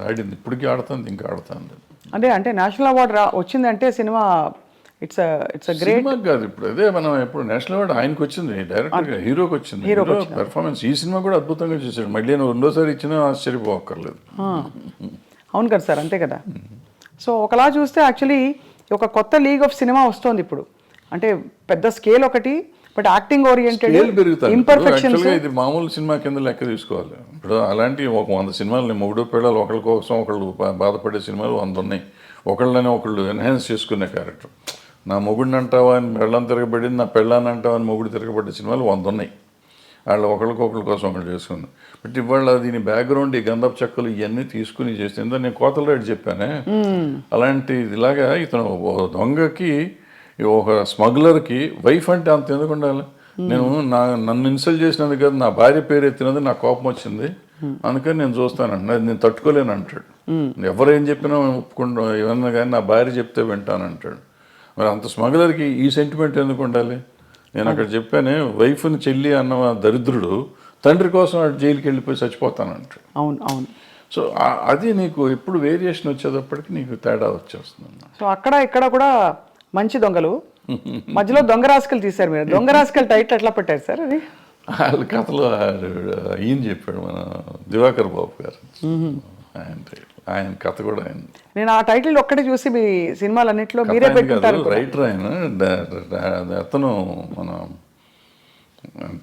ఆడింది ఇప్పటికీ ఆడుతుంది, ఇంకా ఆడుతుంది. అదే అంటే నేషనల్ అవార్డు వచ్చిందంటే సినిమా ఇట్స్ గ్రేట్ సినిమా కాదు. ఇప్పుడు అదే మనం ఎప్పుడు నేషనల్ అవార్డు ఆయనకు వచ్చింది, డైరెక్టర్గా హీరోకి వచ్చింది. హీరో పెర్ఫార్మెన్స్ ఈ సినిమా కూడా అద్భుతంగా చేశాడు. మళ్ళీ నేను రెండోసారి ఇచ్చినా ఆశ్చర్యపోక్కర్లేదు. అవును కదా సార్, అంతే కదా. సో ఒకలా చూస్తే యాక్చువల్లీ ఒక కొత్త లీగ్ ఆఫ్ సినిమా వస్తుంది ఇప్పుడు. అంటే పెద్ద స్కేల్ ఒకటి, బట్ యాక్టింగ్ ఓరియంటెడ్ ఇంపర్ఫెక్షన్స్. ఇది మామూలు సినిమా కింద లెక్క తీసుకోవాలి. ఇప్పుడు అలాంటి ఒక 100 సినిమాలు మొగుడు పిల్లలు ఒకళ్ళ కోసం ఒకళ్ళు బాధపడే సినిమాలు 100 ఉన్నాయి. ఒకళ్ళని ఒకళ్ళు ఎన్హాన్స్ చేసుకునే క్యారెక్టర్. నా మొగుడిని అంటావా అని పెళ్ళం తిరగబడింది, నా పెళ్ళాన్ని అంటావా అని మొగుడు తిరగబడ్డ సినిమాలు 100 ఉన్నాయి. వాళ్ళు ఒకళ్ళకొకళ్ళ కోసం ఒకళ్ళు చేసుకుంది. బట్ ఇవాళ దీని బ్యాక్గ్రౌండ్ ఈ గంధపు చెక్కలు ఇవన్నీ తీసుకుని చేస్తే ఎందుకంటే నేను కోతల రేటు చెప్పానే అలాంటి ఇలాగా ఇతను దొంగకి ఒక స్మగ్లర్కి వైఫ్ అంటే అంత ఎందుకు ఉండాలి? నేను నన్ను ఇన్సల్ట్ చేసినందుకు కదా, నా భార్య పేరు ఎత్తినది నాకు కోపం వచ్చింది, అందుకని నేను చూస్తానంట, నేను తట్టుకోలేను అంటాడు. ఎవరేం చెప్పినా ఒప్పుకుంటా, ఏమన్నా కానీ నా భార్య చెప్తే వింటానంటాడు. మరి అంత స్మగ్లర్కి ఈ సెంటిమెంట్ ఎందుకు ఉండాలి? నేను అక్కడ చెప్పానే, వైఫ్ని చెల్లి అన్న దరిద్రుడు తండ్రి కోసం జైలుకి వెళ్ళిపోయి చచ్చిపోతానంటాడు. అవును అవును. సో అది నీకు ఎప్పుడు వేరియేషన్ వచ్చేటప్పటికి నీకు తేడా వచ్చేస్తుంది. సో అక్కడ ఇక్కడ కూడా మంచి దొంగలు, మధ్యలో దొంగ రాసుకలు తీశారు మీరు. దొంగ రాసుకలు టైటిల్ ఎట్లా పెట్టారు సార్? అది వాళ్ళ కథలో ఈయన చెప్పాడు, మన దివాకర్ బాబు గారు. ఆయన కథ కూడా ఆయన. నేను ఆ టైటిల్ ఒక్కటే చూసి మీ సినిమాలన్నింటిలో మీరే పెట్టుకుంటారు. రైటర్ ఆయన, అతను మన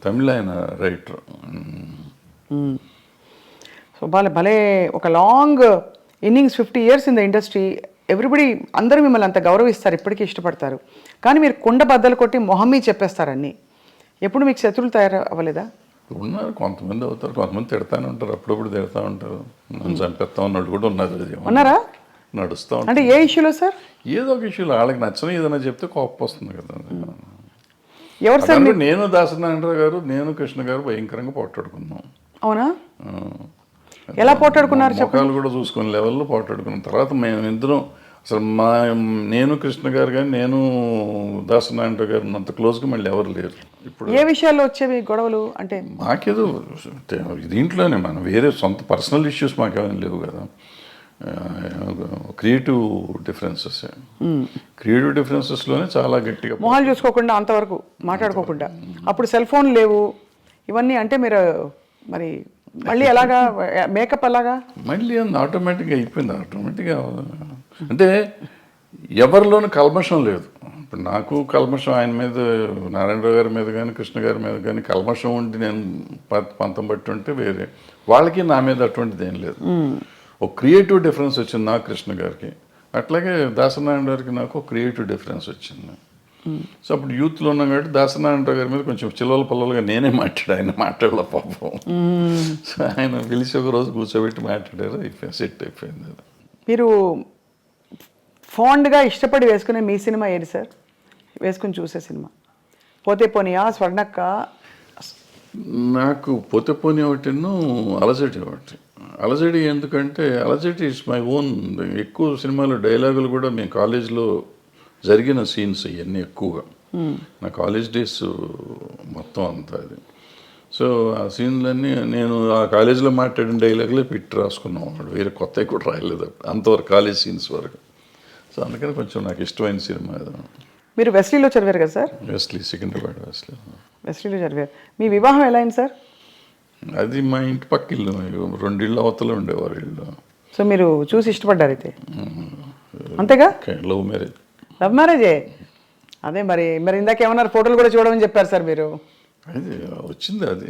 తమిళ ఆయన రైటర్. సో భలే ఒక long innings, 50 years in the industry. Everybody అందరూ మిమ్మల్ని అంత గౌరవిస్తారు, ఇప్పటికీ ఇష్టపడతారు. కానీ మీరు కుండ బద్దలు కొట్టి మొహమ్మీ చెప్పేస్తారు అన్నీ. ఎప్పుడు మీకు శత్రువులు తయారు అవ్వలేదా? ఉన్నారు, కొంతమంది అవుతారు, కొంతమంది తిడతానే ఉంటారు, అప్పుడప్పుడు తిడతా ఉంటారు. నన్ను చంపేస్తా ఉన్నట్టు కూడా ఉన్నారు. ఉన్నారా? నడుస్తూ ఉంటారు. అంటే ఏ ఇష్యూలో సార్? ఏదో ఒక ఇష్యూలో వాళ్ళకి నచ్చని ఏదైనా చెప్తే కోపం వస్తుంది కదా. ఎవరు సార్? నేను దాసనారాయణరావు గారు, నేను కృష్ణ గారు భయంకరంగా పోట్లాడుకున్నాం. అవునా? ఎలా పోట్లాడుకున్నారు? ముఖాలు కూడా చూసుకునే లెవెల్లో పోట్లాడుకున్నాం. తర్వాత మేము ఇద్దరం అసలు నేను కృష్ణ గారు కానీ నేను దాసనారాయణరావు గారు అంత క్లోజ్గా మళ్ళీ ఎవరు లేరు. ఇప్పుడు ఏ విషయాల్లో వచ్చేవి గొడవలు? అంటే మాకేదో దీంట్లోనే మనం వేరే సొంత పర్సనల్ ఇష్యూస్ మాకేమైనా లేవు కదా. Creative differences. క్రియేటివ్ డిఫరెన్సెస్లోనే చాలా గట్టిగా మొహాలు చూసుకోకుండా అంతవరకు మాట్లాడుకోకుండా. అప్పుడు సెల్ ఫోన్ లేవు ఇవన్నీ, అంటే మీరు మరి మళ్ళీ ఎలాగా మేకప్ అలాగా మళ్ళీ ఆటోమేటిక్గా అయిపోయింది. ఆటోమేటిక్గా అంటే ఎవరిలోనూ కల్మషం లేదు. ఇప్పుడు నాకు కల్మషం ఆయన మీద, నారాయణరావు గారి మీద కానీ కృష్ణ గారి మీద కానీ కల్మషం ఉండి నేను పంతం బట్టి ఉంటే వేరే, వాళ్ళకి నా మీద అటువంటిది ఏం లేదు. ఒక క్రియేటివ్ డిఫరెన్స్ వచ్చింది నాకు కృష్ణ గారికి, అట్లాగే దాసనారాయణ గారికి నాకు ఒక క్రియేటివ్ డిఫరెన్స్ వచ్చింది. సో అప్పుడు యూత్లో ఉన్నాం కాబట్టి దాసనారాయణరావు గారి మీద కొంచెం చిల్లల పల్లలుగా నేనే ఆయన మాట్లాడలే పాపం. సో ఆయన పిలిచి ఒక రోజు కూర్చోబెట్టి మాట్లాడారు, సెట్ అయిపోయింది. మీరు ఫాండ్గా ఇష్టపడి వేసుకునే మీ సినిమా ఏది సార్? వేసుకుని చూసే సినిమా పోతే పోనీయా, స్వర్ణక్క? నాకు పోతే పోనీ ఒకటిను, అలజడి ఒకటి. అలజడి ఎందుకంటే అలజడి ఇట్స్ మై ఓన్. ఎక్కువ సినిమాలు డైలాగులు కూడా మేము కాలేజ్లో జరిగిన సీన్స్ ఇవన్నీ ఎక్కువగా, నా కాలేజ్ డేస్ మొత్తం అంతా అది. సో ఆ సీన్లన్నీ నేను ఆ కాలేజీలో మాట్లాడిన డైలాగులే పెట్టి రాసుకున్నాం, వేరే కొత్తవి కూడా రాయలేదు అంతవరకు, కాలేజ్ సీన్స్ వరకు. సో అందుకని కొంచెం నాకు ఇష్టమైన సినిమా అది. మీరు వెస్లీలో చదివారు కదా సార్? వెస్లీ, సికింద్రాబాద్ వెస్లీలో చదివారు. మీ వివాహం ఎలా అయింది సార్? అది మా ఇంటి పక్క ఇల్లు, 2 ఇళ్ళు అవతల ఉండేవారు ఇల్లు. సో మీరు చూసి ఇష్టపడ్డారు అయితే, అంతేగా? Love marriage. లవ్ మ్యారేజే. అదే మరి మరి ఇందాక ఏమన్నారు, ఫోటోలు కూడా చూడమని చెప్పారు సార్ మీరు. అది వచ్చింది అది.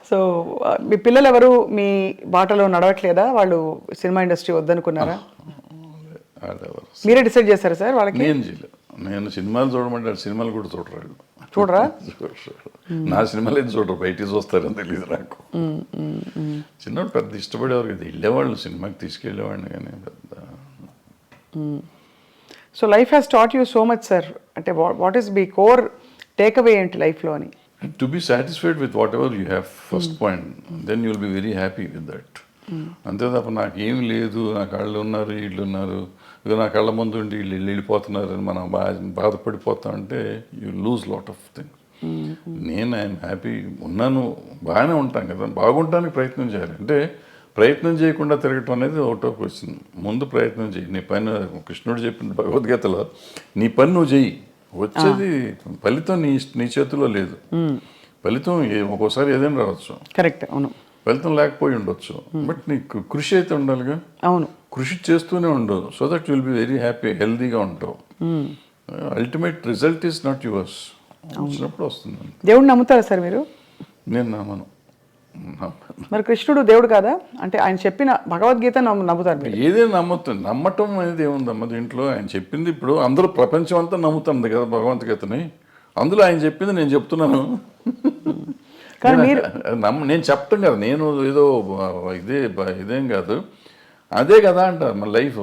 సో మీ పిల్లలు ఎవరు మీ బాటలో నడవట్లేదా? వాళ్ళు సినిమా ఇండస్ట్రీ వద్దనుకున్నారా? మీరే డిసైడ్ చేశారా సార్ వాళ్ళకి? నేను చేయలేదు. నేను సినిమాలు చూడమంటే సినిమాలు కూడా చూడరు. చూడరా? నా సినిమాలు ఏం చూడరు, బయటికి చూస్తారని తెలియదు నాకు. చిన్నప్పుడు పెద్ద ఇష్టపడేవారు కదా, వెళ్ళేవాళ్ళు సినిమాకి తీసుకెళ్ళేవాడిని కానీ పెద్ద. So life has taught you so much sir. అంటే వాట్ ఈస్ మీ కోర్ టేక్ అవే ఏంటి లైఫ్లో అని? To be satisfied with whatever you have, first point, then you will be very happy with that. అంతే తప్ప నాకేం లేదు, నా కళ్ళు ఉన్నారు వీళ్ళు ఉన్నారు, ఇక నా కళ్ళ ముందు ఉండి వీళ్ళు వెళ్ళిపోతున్నారు అని మనం బాధపడిపోతాం అంటే you lose lot of things. నేను ఐఎమ్ హ్యాపీ ఉన్నాను, బాగానే ఉంటాను కదా, బాగుంటానికి ప్రయత్నం చేయాలి. అంటే ప్రయత్నం చేయకుండా తిరగటం అనేది అవుట్ ఆఫ్ క్వశ్చన్. ముందు ప్రయత్నం చేయి, నీ పని, కృష్ణుడు చెప్పిన భగవద్గీతలో నీ పని నువ్వు చెయ్యి, వచ్చేది ఫలితం నీ చేతిలో లేదు. ఫలితం ఒక్కోసారి ఏదైనా రావచ్చు, కరెక్ట్, అవును, ఫలితం లేకపోయి ఉండొచ్చు, బట్ నీకు కృషి అయితే ఉండాలిగా. అవును, కృషి చేస్తూనే ఉండు, so that will be very happy, హెల్దీగా ఉంటావు. Ultimate result is not yours, వచ్చినప్పుడు వస్తుంది. దేవుడిని నమ్ముతారా సార్ మీరు? నేను నమ్మను. మరి కృష్ణుడు దేవుడు కాదా? అంటే ఆయన చెప్పిన భగవద్గీత నమ్ముతారు మీరు? ఏదైనా నమ్ముతుంది, నమ్మటం అనేది ఏముందమ్మ దీంట్లో. ఆయన చెప్పింది ఇప్పుడు అందరూ ప్రపంచం అంతా నమ్ముతుంది కదా భగవద్గీతని, అందులో ఆయన చెప్పింది నేను చెప్తున్నాను. కానీ మీరు నేను చెప్తాను కదా, నేను ఏదో ఇదేం కాదు, అదే కదా అంటారు మన లైఫ్,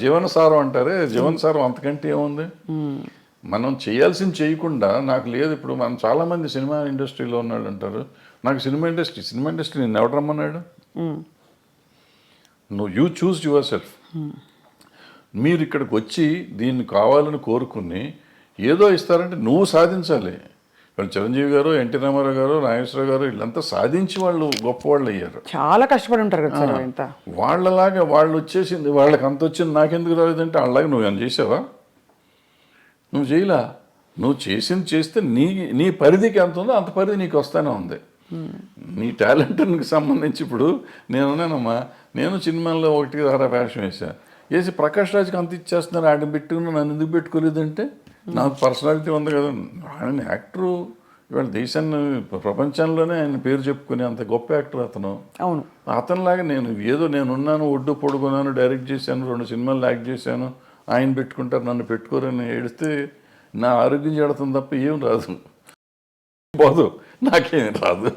జీవనసారం అంటారే, జీవనసారం అంతకంటే ఏముంది. మనం చేయాల్సింది చేయకుండా నాకు లేదు. ఇప్పుడు మనం చాలామంది సినిమా ఇండస్ట్రీలో ఉన్నాడు అంటారు, నాకు సినిమా ఇండస్ట్రీ నేను ఎవడు రమ్మన్నాడు? నువ్వు యూ చూస్ యువర్ సెల్ఫ్. మీరు ఇక్కడికి వచ్చి దీన్ని కావాలని కోరుకుని ఏదో ఇస్తారంటే నువ్వు సాధించాలి. వాళ్ళు చిరంజీవి గారు, ఎన్టీ రామారావు గారు, నాగేశ్వరరావు గారు వీళ్ళంతా సాధించి వాళ్ళు గొప్పవాళ్ళు అయ్యారు. చాలా కష్టపడి ఉంటారు కదా సార్ ఇంత. వాళ్ళలాగా వాళ్ళు వచ్చేసింది, వాళ్ళకి అంత వచ్చింది నాకెందుకు రాలేదంటే వాళ్ళలాగా నువ్వు ఏమైనా చేసావా? నువ్వు చేయలా. నువ్వు చేసింది చేస్తే నీ పరిధికి ఎంత ఉందో అంత పరిధి నీకు వస్తూనే ఉంది. నీ టాలెంట్కి సంబంధించి ఇప్పుడు నేనున్నానమ్మా, నేను సినిమాల్లో 1 వేషం వేసి ప్రకాష్ రాజ్కి అంత ఇచ్చేస్తున్నారు, ఆడ పెట్టుకుని నన్ను ఎందుకు పెట్టుకోలేదంటే నాకు పర్సనాలిటీ ఉంది కదా. ఆయన యాక్టరు, ఇవాళ దేశాన్ని ప్రపంచంలోనే ఆయన పేరు చెప్పుకునే అంత గొప్ప యాక్టర్ అతను. అవును, అతనిలాగా నేనున్నాను, ఒడ్డు పొడుగున్నాను, డైరెక్ట్ చేశాను, 2 సినిమాలు యాక్ట్ చేశాను, ఆయన పెట్టుకుంటారు నన్ను పెట్టుకోరని ఏడిస్తే నా ఆరోగ్యం చెడుతుంది తప్ప ఏం రాదు, పోదు, నాకేం రాదు.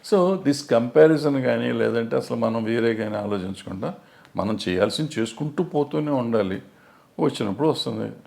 సో దిస్ కంపారిజన్ కానీ లేదంటే అసలు మనం వేరే కానీ ఆలోచించకుండా మనం చేయాల్సింది చేసుకుంటూ పోతూనే ఉండాలి, వచ్చినప్పుడు వస్తుంది.